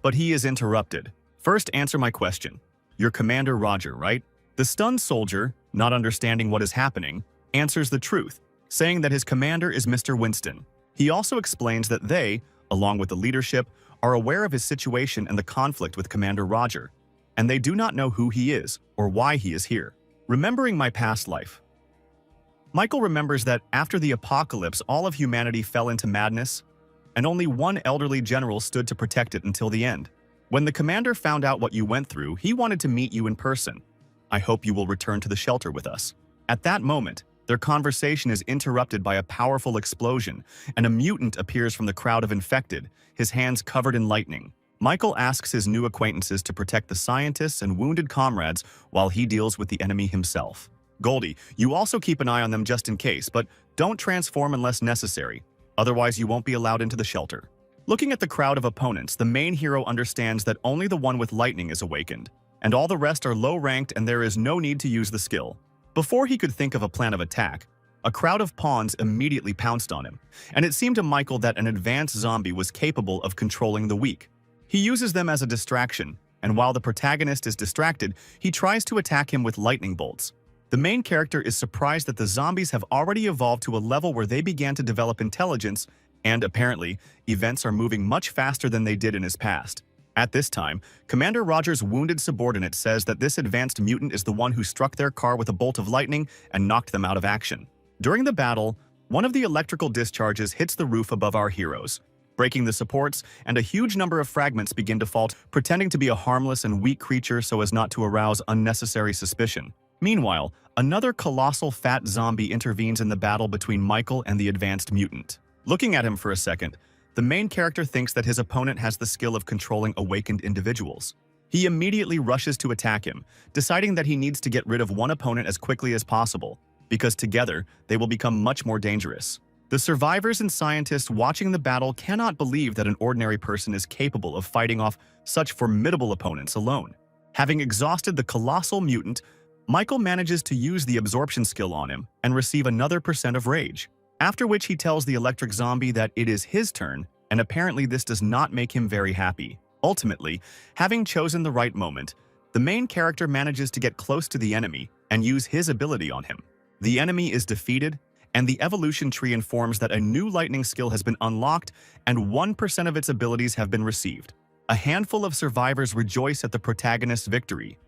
but he is interrupted. First, answer my question. You're Commander Roger, right? The stunned soldier, not understanding what is happening, answers the truth, saying that his commander is Mr. Winston. He also explains that they, along with the leadership, are aware of his situation and the conflict with Commander Roger, and they do not know who he is or why he is here. Remembering my past life, Michael remembers that after the apocalypse, all of humanity fell into madness, and only one elderly general stood to protect it until the end. When the commander found out what you went through, he wanted to meet you in person. I hope you will return to the shelter with us. At that moment, their conversation is interrupted by a powerful explosion, and a mutant appears from the crowd of infected, his hands covered in lightning. Michael asks his new acquaintances to protect the scientists and wounded comrades while he deals with the enemy himself. Goldie, you also keep an eye on them just in case, but don't transform unless necessary. Otherwise, you won't be allowed into the shelter. Looking at the crowd of opponents, the main hero understands that only the one with lightning is awakened, and all the rest are low-ranked and there is no need to use the skill. Before he could think of a plan of attack, a crowd of pawns immediately pounced on him, and it seemed to Michael that an advanced zombie was capable of controlling the weak. He uses them as a distraction, and while the protagonist is distracted, he tries to attack him with lightning bolts. The main character is surprised that the zombies have already evolved to a level where they began to develop intelligence, and apparently, events are moving much faster than they did in his past. At this time, Commander Rogers' wounded subordinate says that this advanced mutant is the one who struck their car with a bolt of lightning and knocked them out of action. During the battle, one of the electrical discharges hits the roof above our heroes, breaking the supports, and a huge number of fragments begin to fall, pretending to be a harmless and weak creature so as not to arouse unnecessary suspicion. Meanwhile, another colossal fat zombie intervenes in the battle between Michael and the advanced mutant. Looking at him for a second, the main character thinks that his opponent has the skill of controlling awakened individuals. He immediately rushes to attack him, deciding that he needs to get rid of one opponent as quickly as possible, because together they will become much more dangerous. The survivors and scientists watching the battle cannot believe that an ordinary person is capable of fighting off such formidable opponents alone. Having exhausted the colossal mutant, Michael manages to use the absorption skill on him and receive another % of rage, after which he tells the electric zombie that it is his turn, and apparently this does not make him very happy. Ultimately, having chosen the right moment, the main character manages to get close to the enemy and use his ability on him. The enemy is defeated, and the evolution tree informs that a new lightning skill has been unlocked and 1% of its abilities have been received. A handful of survivors rejoice at the protagonist's victory,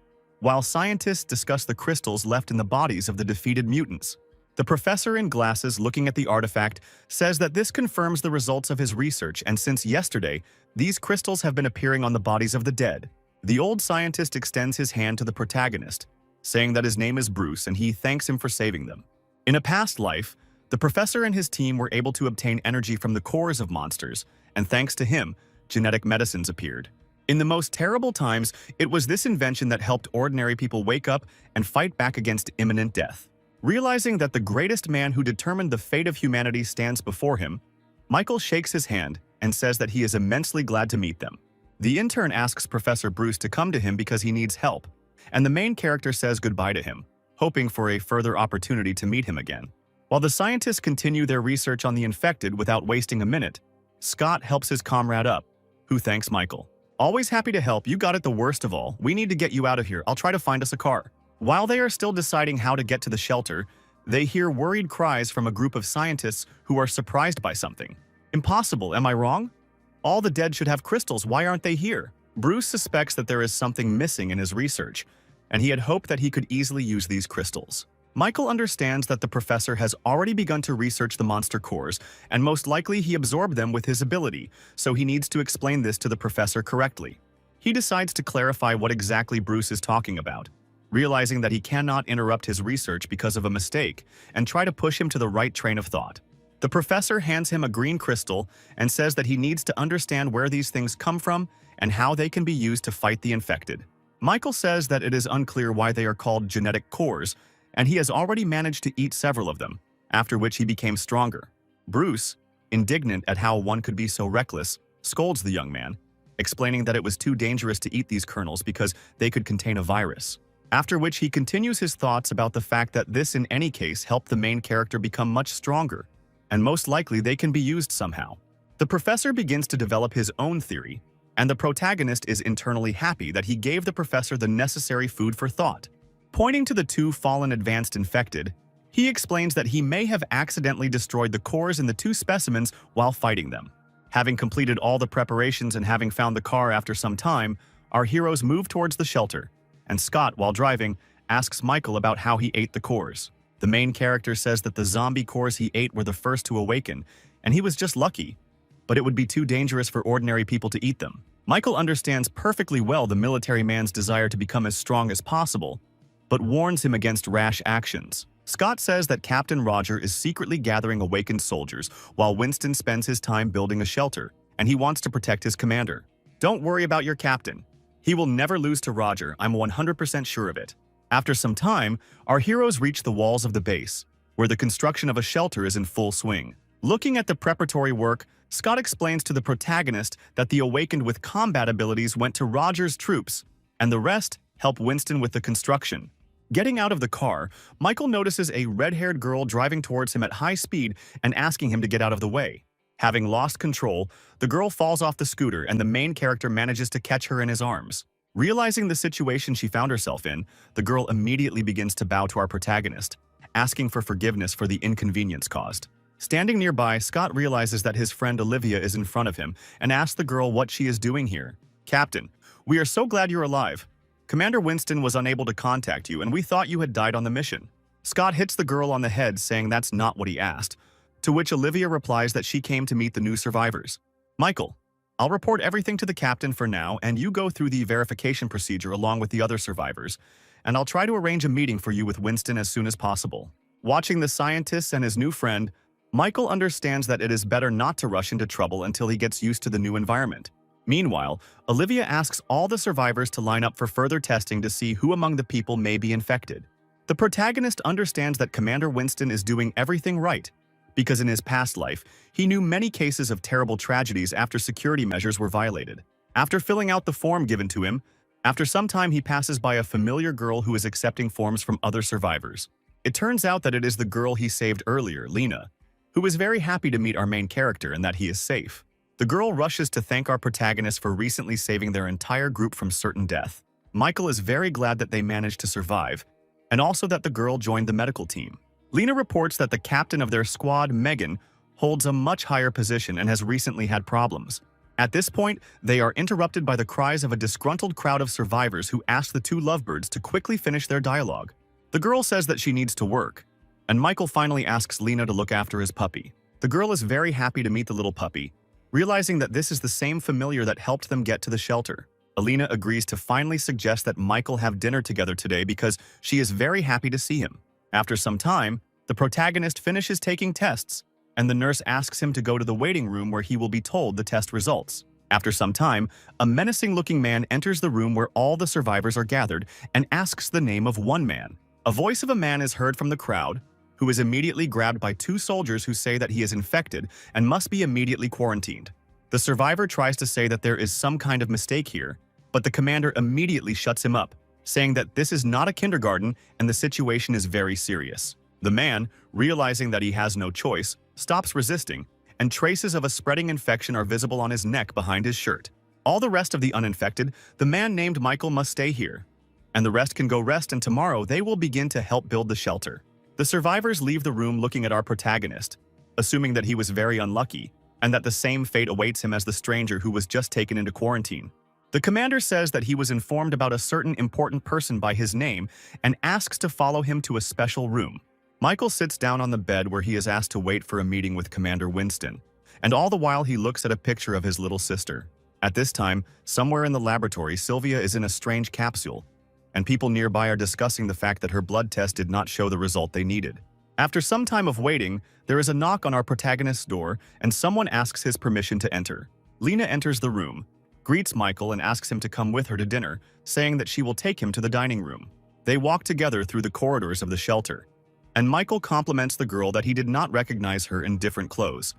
while scientists discuss the crystals left in the bodies of the defeated mutants. The professor in glasses looking at the artifact says that this confirms the results of his research, and since yesterday, these crystals have been appearing on the bodies of the dead. The old scientist extends his hand to the protagonist, saying that his name is Bruce and he thanks him for saving them. In a past life, the professor and his team were able to obtain energy from the cores of monsters, and thanks to him, genetic medicines appeared. In the most terrible times, it was this invention that helped ordinary people wake up and fight back against imminent death. Realizing that the greatest man who determined the fate of humanity stands before him, Michael shakes his hand and says that he is immensely glad to meet them. The intern asks Professor Bruce to come to him because he needs help, and the main character says goodbye to him, hoping for a further opportunity to meet him again. While the scientists continue their research on the infected without wasting a minute, Scott helps his comrade up, who thanks Michael. Always happy to help, you got it the worst of all. We need to get you out of here. I'll try to find us a car. While they are still deciding how to get to the shelter, they hear worried cries from a group of scientists who are surprised by something. Impossible, am I wrong? All the dead should have crystals, why aren't they here? Bruce suspects that there is something missing in his research, and he had hoped that he could easily use these crystals. Michael understands that the professor has already begun to research the monster cores, and most likely he absorbed them with his ability, so he needs to explain this to the professor correctly. He decides to clarify what exactly Bruce is talking about, realizing that he cannot interrupt his research because of a mistake, and try to push him to the right train of thought. The professor hands him a green crystal and says that he needs to understand where these things come from and how they can be used to fight the infected. Michael says that it is unclear why they are called genetic cores, and he has already managed to eat several of them, after which he became stronger. Bruce, indignant at how one could be so reckless, scolds the young man, explaining that it was too dangerous to eat these kernels because they could contain a virus. After which he continues his thoughts about the fact that this in any case helped the main character become much stronger, and most likely they can be used somehow. The professor begins to develop his own theory, and the protagonist is internally happy that he gave the professor the necessary food for thought. Pointing to the two fallen advanced infected, he explains that he may have accidentally destroyed the cores in the two specimens while fighting them. Having completed all the preparations and having found the car after some time, our heroes move towards the shelter, and Scott, while driving, asks Michael about how he ate the cores. The main character says that the zombie cores he ate were the first to awaken, and he was just lucky, but it would be too dangerous for ordinary people to eat them. Michael understands perfectly well the military man's desire to become as strong as possible, but warns him against rash actions. Scott says that Captain Roger is secretly gathering awakened soldiers, while Winston spends his time building a shelter, and he wants to protect his commander. Don't worry about your captain. He will never lose to Roger, I'm 100% sure of it. After some time, our heroes reach the walls of the base, where the construction of a shelter is in full swing. Looking at the preparatory work, Scott explains to the protagonist that the awakened with combat abilities went to Roger's troops, and the rest help Winston with the construction. Getting out of the car, Michael notices a red-haired girl driving towards him at high speed and asking him to get out of the way. Having lost control, the girl falls off the scooter and the main character manages to catch her in his arms. Realizing the situation she found herself in, the girl immediately begins to bow to our protagonist, asking for forgiveness for the inconvenience caused. Standing nearby, Scott realizes that his friend Olivia is in front of him and asks the girl what she is doing here. "Captain, we are so glad you're alive. Commander Winston was unable to contact you and we thought you had died on the mission." Scott hits the girl on the head saying that's not what he asked, to which Olivia replies that she came to meet the new survivors. "Michael, I'll report everything to the captain for now and you go through the verification procedure along with the other survivors, and I'll try to arrange a meeting for you with Winston as soon as possible." Watching the scientists and his new friend, Michael understands that it is better not to rush into trouble until he gets used to the new environment. Meanwhile, Olivia asks all the survivors to line up for further testing to see who among the people may be infected. The protagonist understands that Commander Winston is doing everything right, because in his past life, he knew many cases of terrible tragedies after security measures were violated. After filling out the form given to him, after some time he passes by a familiar girl who is accepting forms from other survivors. It turns out that it is the girl he saved earlier, Lena, who is very happy to meet our main character and that he is safe. The girl rushes to thank our protagonist for recently saving their entire group from certain death. Michael is very glad that they managed to survive, and also that the girl joined the medical team. Lena reports that the captain of their squad, Megan, holds a much higher position and has recently had problems. At this point, they are interrupted by the cries of a disgruntled crowd of survivors who ask the two lovebirds to quickly finish their dialogue. The girl says that she needs to work, and Michael finally asks Lena to look after his puppy. The girl is very happy to meet the little puppy, realizing that this is the same familiar that helped them get to the shelter. Alina agrees to finally suggest that Michael have dinner together today because she is very happy to see him. After some time, the protagonist finishes taking tests, and the nurse asks him to go to the waiting room where he will be told the test results. After some time, a menacing-looking man enters the room where all the survivors are gathered and asks the name of one man. A voice of a man is heard from the crowd, who is immediately grabbed by two soldiers who say that he is infected and must be immediately quarantined. The survivor tries to say that there is some kind of mistake here, but the commander immediately shuts him up, saying that this is not a kindergarten and the situation is very serious. The man, realizing that he has no choice, stops resisting, and traces of a spreading infection are visible on his neck behind his shirt. All the rest of the uninfected, the man named Michael must stay here, and the rest can go rest, and tomorrow they will begin to help build the shelter. The survivors leave the room looking at our protagonist, assuming that he was very unlucky, and that the same fate awaits him as the stranger who was just taken into quarantine. The commander says that he was informed about a certain important person by his name and asks to follow him to a special room. Michael sits down on the bed where he is asked to wait for a meeting with Commander Winston, and all the while he looks at a picture of his little sister. At this time, somewhere in the laboratory, Sylvia is in a strange capsule, and people nearby are discussing the fact that her blood test did not show the result they needed. After some time of waiting, there is a knock on our protagonist's door, and someone asks his permission to enter. Lena enters the room, greets Michael and asks him to come with her to dinner, saying that she will take him to the dining room. They walk together through the corridors of the shelter, and Michael compliments the girl that he did not recognize her in different clothes,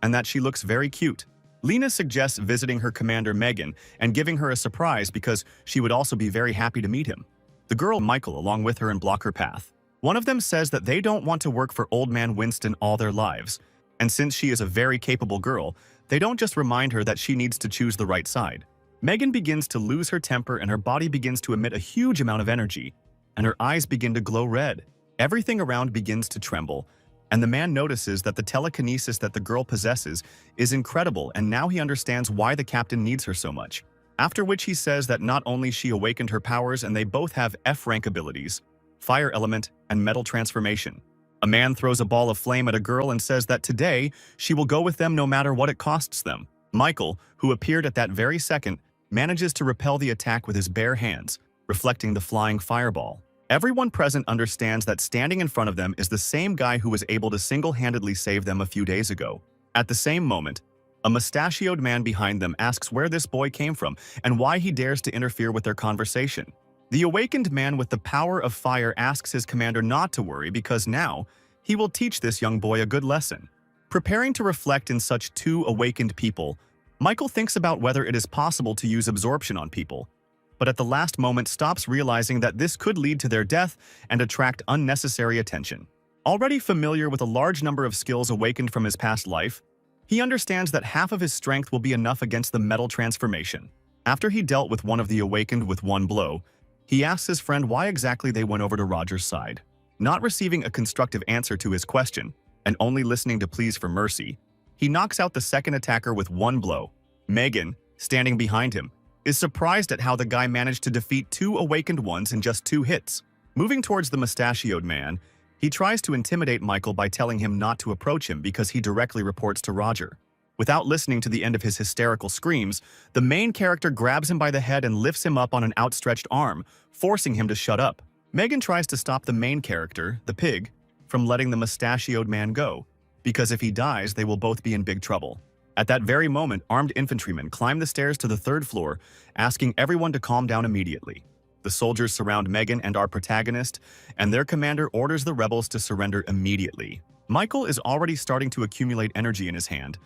and that she looks very cute. Lena suggests visiting her commander Megan and giving her a surprise because she would also be very happy to meet him. The girl and Michael along with her and block her path. One of them says that they don't want to work for Old Man Winston all their lives, and since she is a very capable girl, they don't just remind her that she needs to choose the right side. Megan begins to lose her temper and her body begins to emit a huge amount of energy, and her eyes begin to glow red. Everything around begins to tremble, and the man notices that the telekinesis that the girl possesses is incredible, and now he understands why the captain needs her so much. After which he says that not only she awakened her powers and they both have F-rank abilities, fire element, and metal transformation. A man throws a ball of flame at a girl and says that today she will go with them no matter what it costs them. Michael, who appeared at that very second, manages to repel the attack with his bare hands, reflecting the flying fireball. Everyone present understands that standing in front of them is the same guy who was able to single-handedly save them a few days ago. At the same moment, a mustachioed man behind them asks where this boy came from and why he dares to interfere with their conversation. The awakened man with the power of fire asks his commander not to worry because now he will teach this young boy a good lesson. Preparing to reflect in such two awakened people, Michael thinks about whether it is possible to use absorption on people, but at the last moment stops, realizing that this could lead to their death and attract unnecessary attention. Already familiar with a large number of skills awakened from his past life, he understands that half of his strength will be enough against the metal transformation. After he dealt with one of the awakened with one blow, he asks his friend why exactly they went over to Roger's side. Not receiving a constructive answer to his question, and only listening to pleas for mercy, he knocks out the second attacker with one blow. Megan, standing behind him, is surprised at how the guy managed to defeat two awakened ones in just 2 hits. Moving towards the mustachioed man, he tries to intimidate Michael by telling him not to approach him because he directly reports to Roger. Without listening to the end of his hysterical screams, the main character grabs him by the head and lifts him up on an outstretched arm, forcing him to shut up. Megan tries to stop the main character, the pig, from letting the mustachioed man go, because if he dies, they will both be in big trouble. At that very moment, armed infantrymen climb the stairs to the 3rd floor, asking everyone to calm down immediately. The soldiers surround Megan and our protagonist, and their commander orders the rebels to surrender immediately. Michael is already starting to accumulate energy in his hand.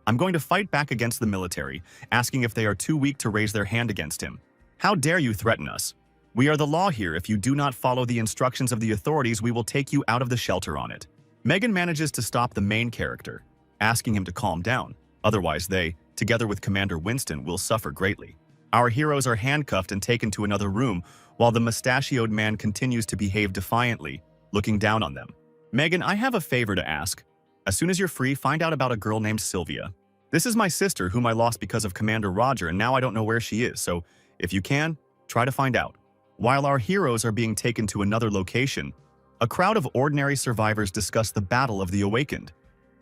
I'm going to fight back against the military, asking if they are too weak to raise their hand against him. How dare you threaten us? We are the law here. If you do not follow the instructions of the authorities, we will take you out of the shelter on it. Megan manages to stop the main character, asking him to calm down. Otherwise they, together with Commander Winston, will suffer greatly. Our heroes are handcuffed and taken to another room, while the mustachioed man continues to behave defiantly, looking down on them. Megan, I have a favor to ask. As soon as you're free, find out about a girl named Sylvia. This is my sister, whom I lost because of Commander Roger, and now I don't know where she is, so if you can, try to find out. While our heroes are being taken to another location, a crowd of ordinary survivors discuss the Battle of the Awakened,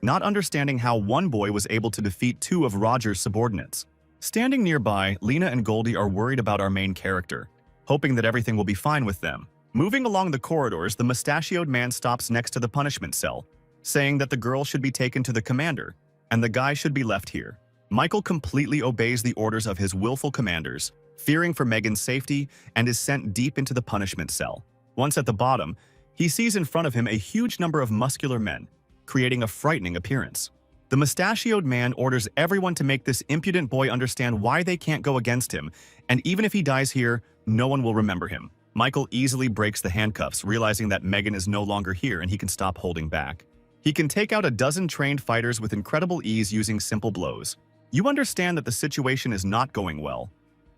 not understanding how one boy was able to defeat 2 of Roger's subordinates. Standing nearby, Lena and Goldie are worried about our main character, hoping that everything will be fine with them. Moving along the corridors, the mustachioed man stops next to the punishment cell, saying that the girl should be taken to the commander, and the guy should be left here. Michael completely obeys the orders of his willful commanders, fearing for Megan's safety, and is sent deep into the punishment cell. Once at the bottom, he sees in front of him a huge number of muscular men, creating a frightening appearance. The mustachioed man orders everyone to make this impudent boy understand why they can't go against him, and even if he dies here, no one will remember him. Michael easily breaks the handcuffs, realizing that Megan is no longer here and he can stop holding back. He can take out a dozen trained fighters with incredible ease using simple blows. You understand that the situation is not going well.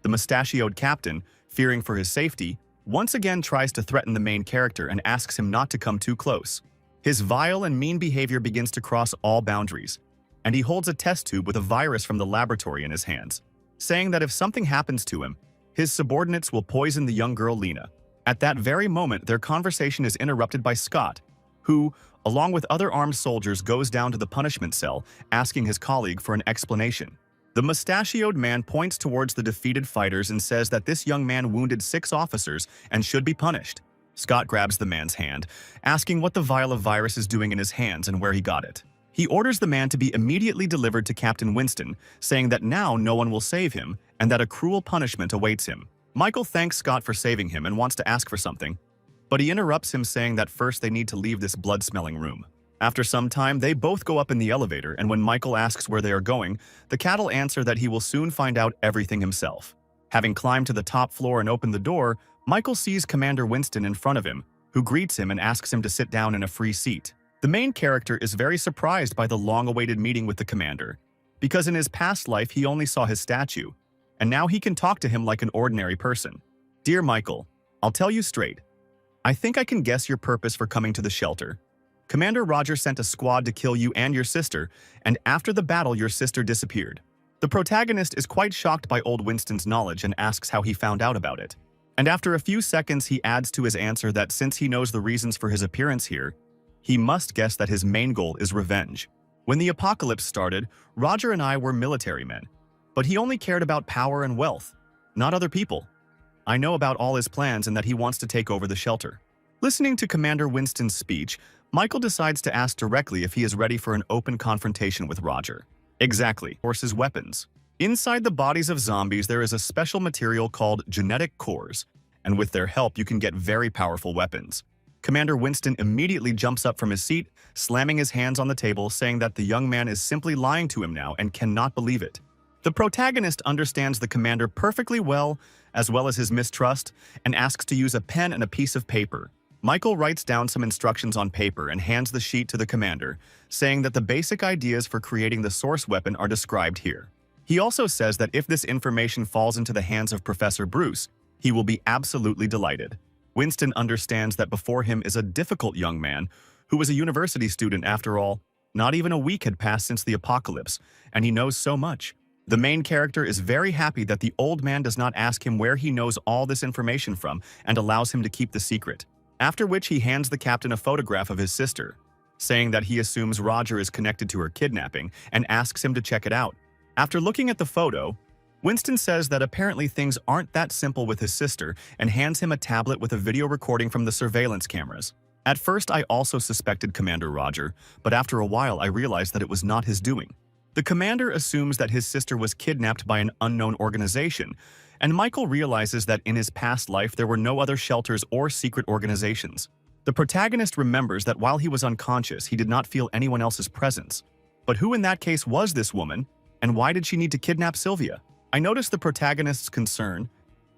The mustachioed captain, fearing for his safety, once again tries to threaten the main character and asks him not to come too close. His vile and mean behavior begins to cross all boundaries, and he holds a test tube with a virus from the laboratory in his hands, saying that if something happens to him, his subordinates will poison the young girl Lena. At that very moment, their conversation is interrupted by Scott, who, along with other armed soldiers, goes down to the punishment cell, asking his colleague for an explanation. The mustachioed man points towards the defeated fighters and says that this young man wounded 6 officers and should be punished. Scott grabs the man's hand, asking what the vial of virus is doing in his hands and where he got it. He orders the man to be immediately delivered to Captain Winston, saying that now no one will save him and that a cruel punishment awaits him. Michael thanks Scott for saving him and wants to ask for something, but he interrupts him, saying that first they need to leave this blood-smelling room. After some time, they both go up in the elevator, and when Michael asks where they are going, the cattle answer that he will soon find out everything himself. Having climbed to the top floor and opened the door, Michael sees Commander Winston in front of him, who greets him and asks him to sit down in a free seat. The main character is very surprised by the long-awaited meeting with the commander, because in his past life he only saw his statue, and now he can talk to him like an ordinary person. Dear Michael, I'll tell you straight. I think I can guess your purpose for coming to the shelter. Commander Roger sent a squad to kill you and your sister, and after the battle your sister disappeared. The protagonist is quite shocked by old Winston's knowledge and asks how he found out about it. And after a few seconds, he adds to his answer that since he knows the reasons for his appearance here, he must guess that his main goal is revenge. When the apocalypse started, Roger and I were military men, but he only cared about power and wealth, not other people. I know about all his plans and that he wants to take over the shelter. Listening to Commander Winston's speech, Michael decides to ask directly if he is ready for an open confrontation with Roger. Exactly. Forces weapons. Inside the bodies of zombies, there is a special material called genetic cores, and with their help, you can get very powerful weapons. Commander Winston immediately jumps up from his seat, slamming his hands on the table, saying that the young man is simply lying to him now and cannot believe it. The protagonist understands the commander perfectly well as his mistrust, and asks to use a pen and a piece of paper. Michael writes down some instructions on paper and hands the sheet to the commander, saying that the basic ideas for creating the source weapon are described here. He also says that if this information falls into the hands of Professor Bruce, he will be absolutely delighted. Winston understands that before him is a difficult young man who was a university student after all. Not even a week had passed since the apocalypse, and he knows so much. The main character is very happy that the old man does not ask him where he knows all this information from and allows him to keep the secret. After which he hands the captain a photograph of his sister, saying that he assumes Roger is connected to her kidnapping and asks him to check it out. After looking at the photo, Winston says that apparently things aren't that simple with his sister and hands him a tablet with a video recording from the surveillance cameras. At first, I also suspected Commander Roger, but after a while I realized that it was not his doing. The commander assumes that his sister was kidnapped by an unknown organization, and Michael realizes that in his past life there were no other shelters or secret organizations. The protagonist remembers that while he was unconscious, he did not feel anyone else's presence. But who in that case was this woman, and why did she need to kidnap Sylvia? I notice the protagonist's concern.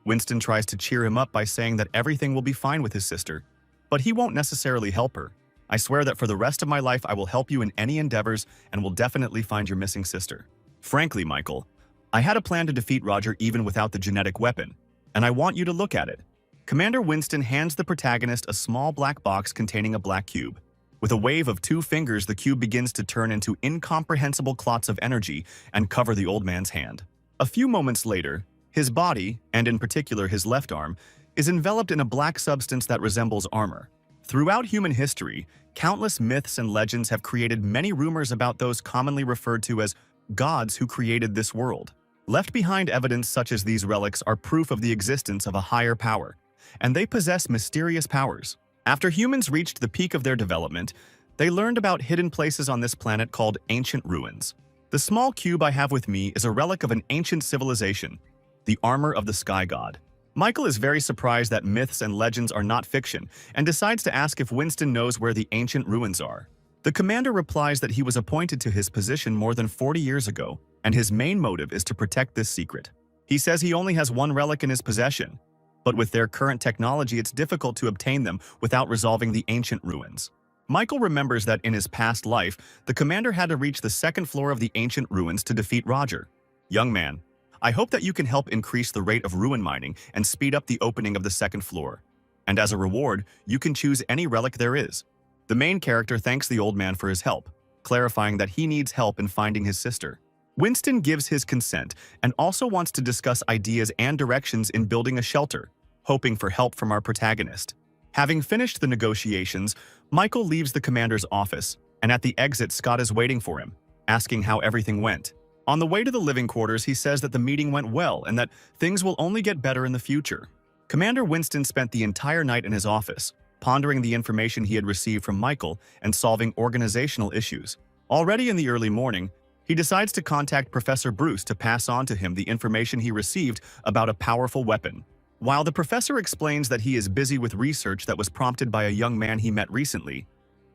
Winston tries to cheer him up by saying that everything will be fine with his sister, but he won't necessarily help her. I swear that for the rest of my life I will help you in any endeavors and will definitely find your missing sister. Frankly, Michael, I had a plan to defeat Roger even without the genetic weapon, and I want you to look at it. Commander Winston hands the protagonist a small black box containing a black cube. With a wave of 2 fingers, the cube begins to turn into incomprehensible clots of energy and cover the old man's hand. A few moments later, his body, and in particular his left arm, is enveloped in a black substance that resembles armor. Throughout human history, countless myths and legends have created many rumors about those commonly referred to as gods who created this world. Left behind evidence such as these relics are proof of the existence of a higher power, and they possess mysterious powers. After humans reached the peak of their development, they learned about hidden places on this planet called ancient ruins. The small cube I have with me is a relic of an ancient civilization, the armor of the sky god. Michael is very surprised that myths and legends are not fiction and decides to ask if Winston knows where the ancient ruins are. The commander replies that he was appointed to his position more than 40 years ago, and his main motive is to protect this secret. He says he only has one relic in his possession, but with their current technology it's difficult to obtain them without resolving the ancient ruins. Michael remembers that in his past life, the commander had to reach the 2nd floor of the ancient ruins to defeat Roger. Young man, I hope that you can help increase the rate of ruin mining and speed up the opening of the 2nd floor. And as a reward, you can choose any relic there is. The main character thanks the old man for his help, clarifying that he needs help in finding his sister. Winston gives his consent and also wants to discuss ideas and directions in building a shelter, hoping for help from our protagonist. Having finished the negotiations, Michael leaves the commander's office, and at the exit Scott is waiting for him, asking how everything went. On the way to the living quarters, he says that the meeting went well and that things will only get better in the future. Commander Winston spent the entire night in his office, pondering the information he had received from Michael and solving organizational issues. Already in the early morning, he decides to contact Professor Bruce to pass on to him the information he received about a powerful weapon. While the professor explains that he is busy with research that was prompted by a young man he met recently,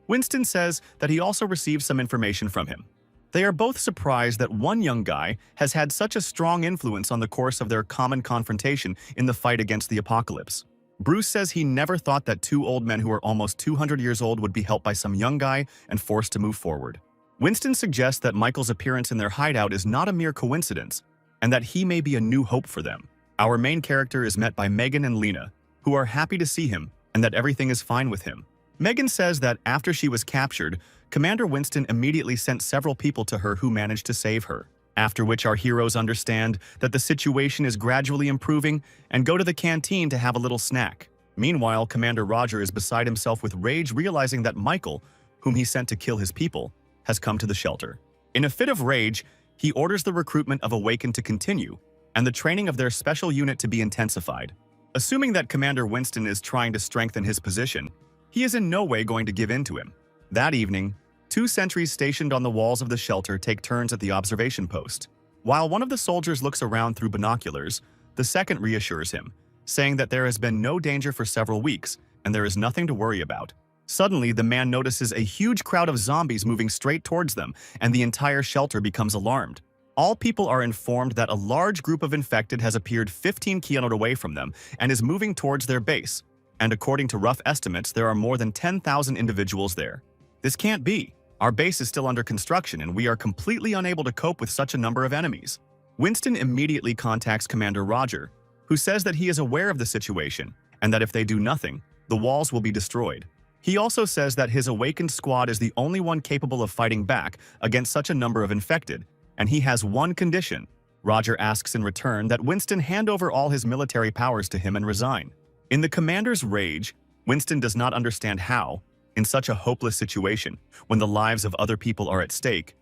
Winston says that he also received some information from him. They are both surprised that one young guy has had such a strong influence on the course of their common confrontation in the fight against the apocalypse. Bruce says he never thought that 2 old men who are almost 200 years old would be helped by some young guy and forced to move forward. Winston suggests that Michael's appearance in their hideout is not a mere coincidence, and that he may be a new hope for them. Our main character is met by Megan and Lena, who are happy to see him and that everything is fine with him. Megan says that after she was captured, Commander Winston immediately sent several people to her who managed to save her. After which our heroes understand that the situation is gradually improving and go to the canteen to have a little snack. Meanwhile, Commander Roger is beside himself with rage, realizing that Michael, whom he sent to kill his people, has come to the shelter. In a fit of rage, he orders the recruitment of Awakened to continue and the training of their special unit to be intensified. Assuming that Commander Winston is trying to strengthen his position, he is in no way going to give in to him. That evening, 2 sentries stationed on the walls of the shelter take turns at the observation post. While one of the soldiers looks around through binoculars, the second reassures him, saying that there has been no danger for several weeks and there is nothing to worry about. Suddenly, the man notices a huge crowd of zombies moving straight towards them, and the entire shelter becomes alarmed. All people are informed that a large group of infected has appeared 15 km away from them and is moving towards their base, and according to rough estimates, there are more than 10,000 individuals there. This can't be. Our base is still under construction and we are completely unable to cope with such a number of enemies. Winston immediately contacts Commander Roger, who says that he is aware of the situation and that if they do nothing, the walls will be destroyed. He also says that his Awakened squad is the only one capable of fighting back against such a number of infected, and he has one condition. Roger asks in return that Winston hand over all his military powers to him and resign. In the commander's rage, Winston does not understand how, in such a hopeless situation, when the lives of other people are at stake,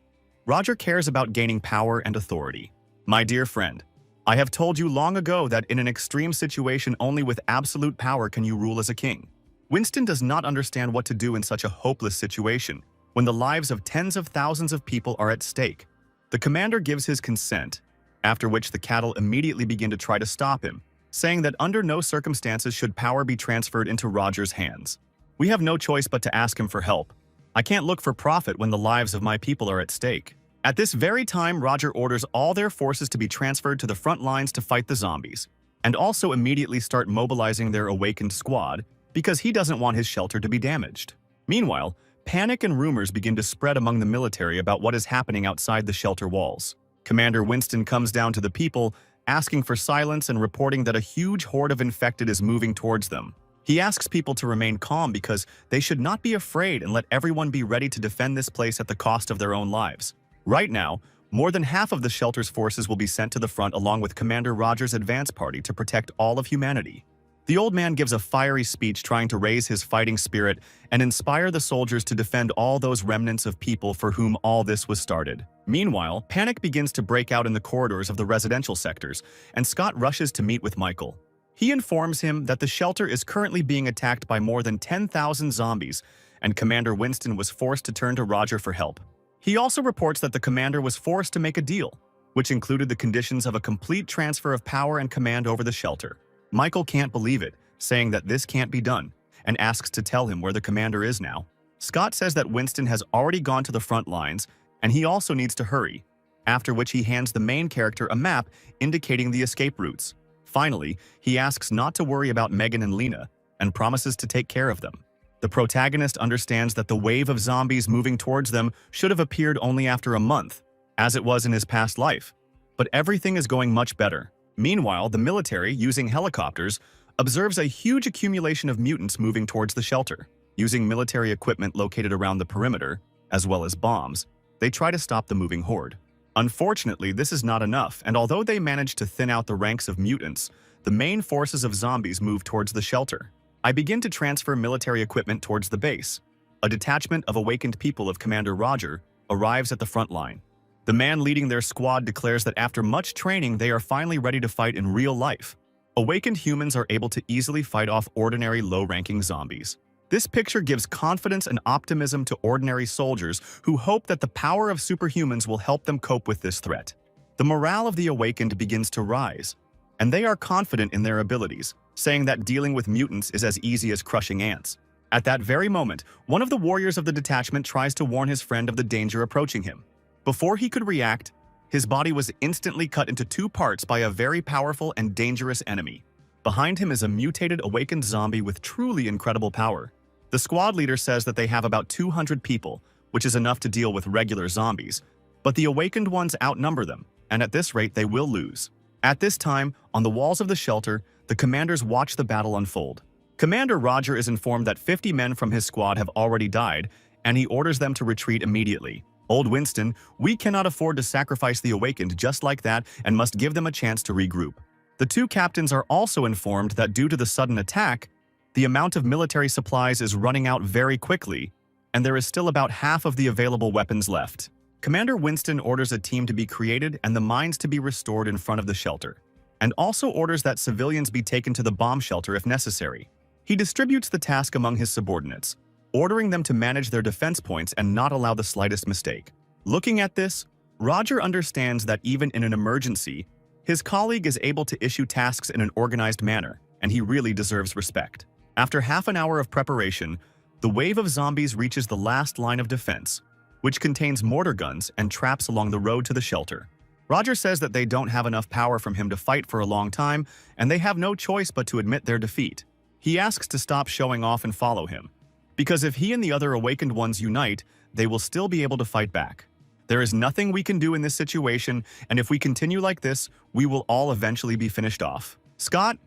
Roger cares about gaining power and authority. My dear friend, I have told you long ago that in an extreme situation only with absolute power can you rule as a king. Winston does not understand what to do in such a hopeless situation, when the lives of tens of thousands of people are at stake. The commander gives his consent, after which the cattle immediately begin to try to stop him, saying that under no circumstances should power be transferred into Roger's hands. We have no choice but to ask him for help. I can't look for profit when the lives of my people are at stake. At this very time, Roger orders all their forces to be transferred to the front lines to fight the zombies, and also immediately start mobilizing their Awakened squad because he doesn't want his shelter to be damaged. Meanwhile, panic and rumors begin to spread among the military about what is happening outside the shelter walls. Commander Winston comes down to the people, asking for silence and reporting that a huge horde of infected is moving towards them. He asks people to remain calm because they should not be afraid and let everyone be ready to defend this place at the cost of their own lives. Right now, more than half of the shelter's forces will be sent to the front along with Commander Roger's advance party to protect all of humanity. The old man gives a fiery speech trying to raise his fighting spirit and inspire the soldiers to defend all those remnants of people for whom all this was started. Meanwhile, panic begins to break out in the corridors of the residential sectors, and Scott rushes to meet with Michael. He informs him that the shelter is currently being attacked by more than 10,000 zombies, and Commander Winston was forced to turn to Roger for help. He also reports that the commander was forced to make a deal, which included the conditions of a complete transfer of power and command over the shelter. Michael can't believe it, saying that this can't be done, and asks to tell him where the commander is now. Scott says that Winston has already gone to the front lines, and he also needs to hurry, after which he hands the main character a map indicating the escape routes. Finally, he asks not to worry about Megan and Lena, and promises to take care of them. The protagonist understands that the wave of zombies moving towards them should have appeared only after a month, as it was in his past life. But everything is going much better. Meanwhile, the military, using helicopters, observes a huge accumulation of mutants moving towards the shelter. Using military equipment located around the perimeter, as well as bombs, they try to stop the moving horde. Unfortunately, this is not enough, and although they manage to thin out the ranks of mutants, the main forces of zombies move towards the shelter. I begin to transfer military equipment towards the base. A detachment of Awakened people of Commander Roger arrives at the front line. The man leading their squad declares that after much training, they are finally ready to fight in real life. Awakened humans are able to easily fight off ordinary low-ranking zombies. This picture gives confidence and optimism to ordinary soldiers who hope that the power of superhumans will help them cope with this threat. The morale of the Awakened begins to rise, and they are confident in their abilities, saying that dealing with mutants is as easy as crushing ants. At that very moment, one of the warriors of the detachment tries to warn his friend of the danger approaching him. Before he could react, his body was instantly cut into 2 parts by a very powerful and dangerous enemy. Behind him is a mutated Awakened zombie with truly incredible power. The squad leader says that they have about 200 people, which is enough to deal with regular zombies, but the Awakened ones outnumber them, and at this rate they will lose. At this time, on the walls of the shelter, the commanders watch the battle unfold. Commander Roger is informed that 50 men from his squad have already died, and he orders them to retreat immediately. Old Winston, we cannot afford to sacrifice the awakened just like that and must give them a chance to regroup. The two captains are also informed that due to the sudden attack, the amount of military supplies is running out very quickly, and there is still about half of the available weapons left. Commander Winston orders a team to be created and the mines to be restored in front of the shelter, and also orders that civilians be taken to the bomb shelter if necessary. He distributes the task among his subordinates, ordering them to manage their defense points and not allow the slightest mistake. Looking at this, Roger understands that even in an emergency, his colleague is able to issue tasks in an organized manner, and he really deserves respect. After half an hour of preparation, the wave of zombies reaches the last line of defense, which contains mortar guns and traps along the road to the shelter. Roger says that they don't have enough power from him to fight for a long time, and they have no choice but to admit their defeat. He asks to stop showing off and follow him, because if he and the other awakened ones unite, they will still be able to fight back. There is nothing we can do in this situation, and if we continue like this, we will all eventually be finished off. Scott,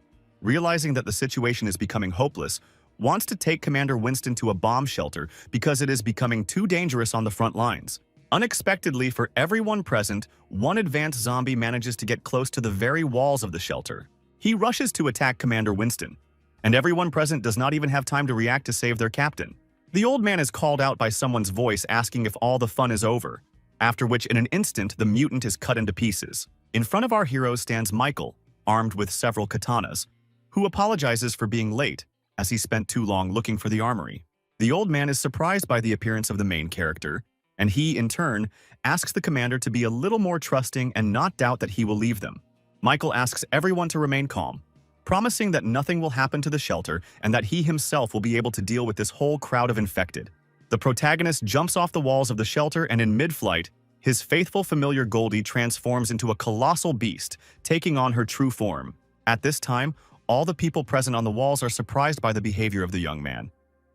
realizing that the situation is becoming hopeless, wants to take Commander Winston to a bomb shelter because it is becoming too dangerous on the front lines. Unexpectedly for everyone present, one advanced zombie manages to get close to the very walls of the shelter. He rushes to attack Commander Winston, and everyone present does not even have time to react to save their captain. The old man is called out by someone's voice asking if all the fun is over, after which in an instant the mutant is cut into pieces. In front of our heroes stands Michael, armed with several katanas, who apologizes for being late, as he spent too long looking for the armory. The old man is surprised by the appearance of the main character, and he, in turn, asks the commander to be a little more trusting and not doubt that he will leave them. Michael asks everyone to remain calm, promising that nothing will happen to the shelter and that he himself will be able to deal with this whole crowd of infected. The protagonist jumps off the walls of the shelter and in mid-flight, his faithful familiar Goldie transforms into a colossal beast, taking on her true form. At this time, all the people present on the walls are surprised by the behavior of the young man,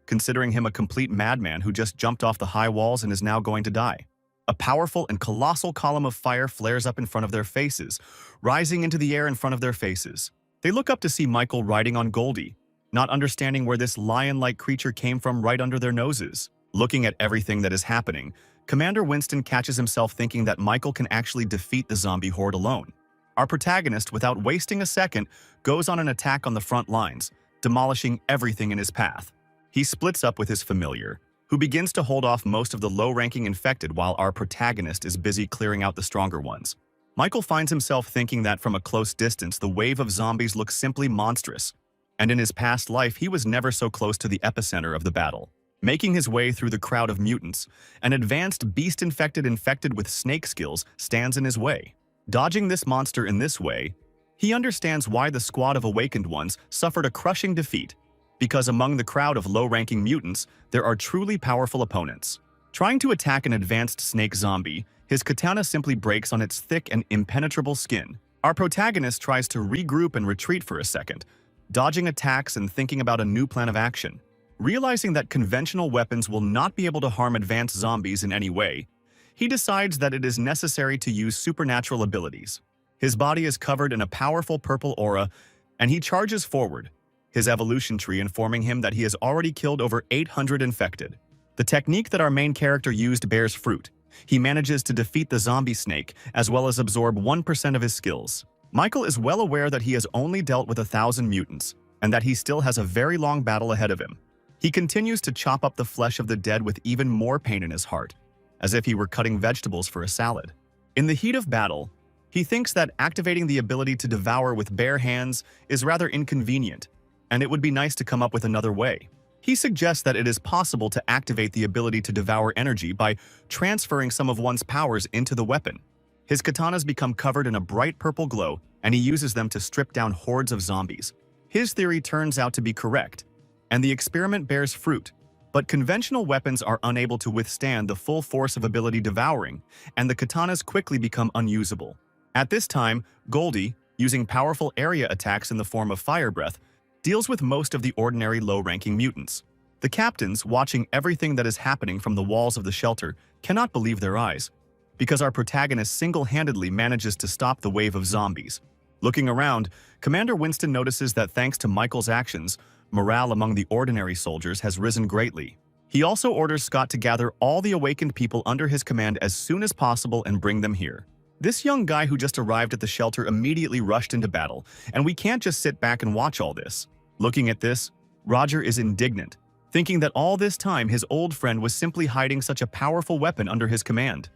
considering him a complete madman who just jumped off the high walls and is now going to die. A powerful and colossal column of fire flares up in front of their faces, rising into the air in front of their faces. They look up to see Michael riding on Goldie, not understanding where this lion-like creature came from right under their noses. Looking at everything that is happening, Commander Winston catches himself thinking that Michael can actually defeat the zombie horde alone. Our protagonist, without wasting a second, goes on an attack on the front lines, demolishing everything in his path. He splits up with his familiar, who begins to hold off most of the low-ranking infected while our protagonist is busy clearing out the stronger ones. Michael finds himself thinking that from a close distance the wave of zombies looks simply monstrous, and in his past life he was never so close to the epicenter of the battle. Making his way through the crowd of mutants, an advanced beast-infected with snake skills stands in his way. Dodging this monster in this way, he understands why the squad of awakened ones suffered a crushing defeat, because among the crowd of low-ranking mutants, there are truly powerful opponents. Trying to attack an advanced snake zombie, his katana simply breaks on its thick and impenetrable skin. Our protagonist tries to regroup and retreat for a second, dodging attacks and thinking about a new plan of action. Realizing that conventional weapons will not be able to harm advanced zombies in any way, he decides that it is necessary to use supernatural abilities. His body is covered in a powerful purple aura, and he charges forward, his evolution tree informing him that he has already killed over 800 infected. The technique that our main character used bears fruit. He manages to defeat the zombie snake, as well as absorb 1% of his skills. Michael is well aware that he has only dealt with 1,000 mutants, and that he still has a very long battle ahead of him. He continues to chop up the flesh of the dead with even more pain in his heart, as if he were cutting vegetables for a salad. In the heat of battle, he thinks that activating the ability to devour with bare hands is rather inconvenient, and it would be nice to come up with another way. He suggests that it is possible to activate the ability to devour energy by transferring some of one's powers into the weapon. His katanas become covered in a bright purple glow, and he uses them to strip down hordes of zombies. His theory turns out to be correct, and the experiment bears fruit. But conventional weapons are unable to withstand the full force of ability devouring, and the katanas quickly become unusable. At this time, Goldie, using powerful area attacks in the form of fire breath, deals with most of the ordinary low-ranking mutants. The captains, watching everything that is happening from the walls of the shelter, cannot believe their eyes, because our protagonist single-handedly manages to stop the wave of zombies. Looking around, Commander Winston notices that thanks to Michael's actions, morale among the ordinary soldiers has risen greatly. He also orders Scott to gather all the awakened people under his command as soon as possible and bring them here. This young guy who just arrived at the shelter immediately rushed into battle, and we can't just sit back and watch all this. Looking at this, Roger is indignant, thinking that all this time his old friend was simply hiding such a powerful weapon under his command.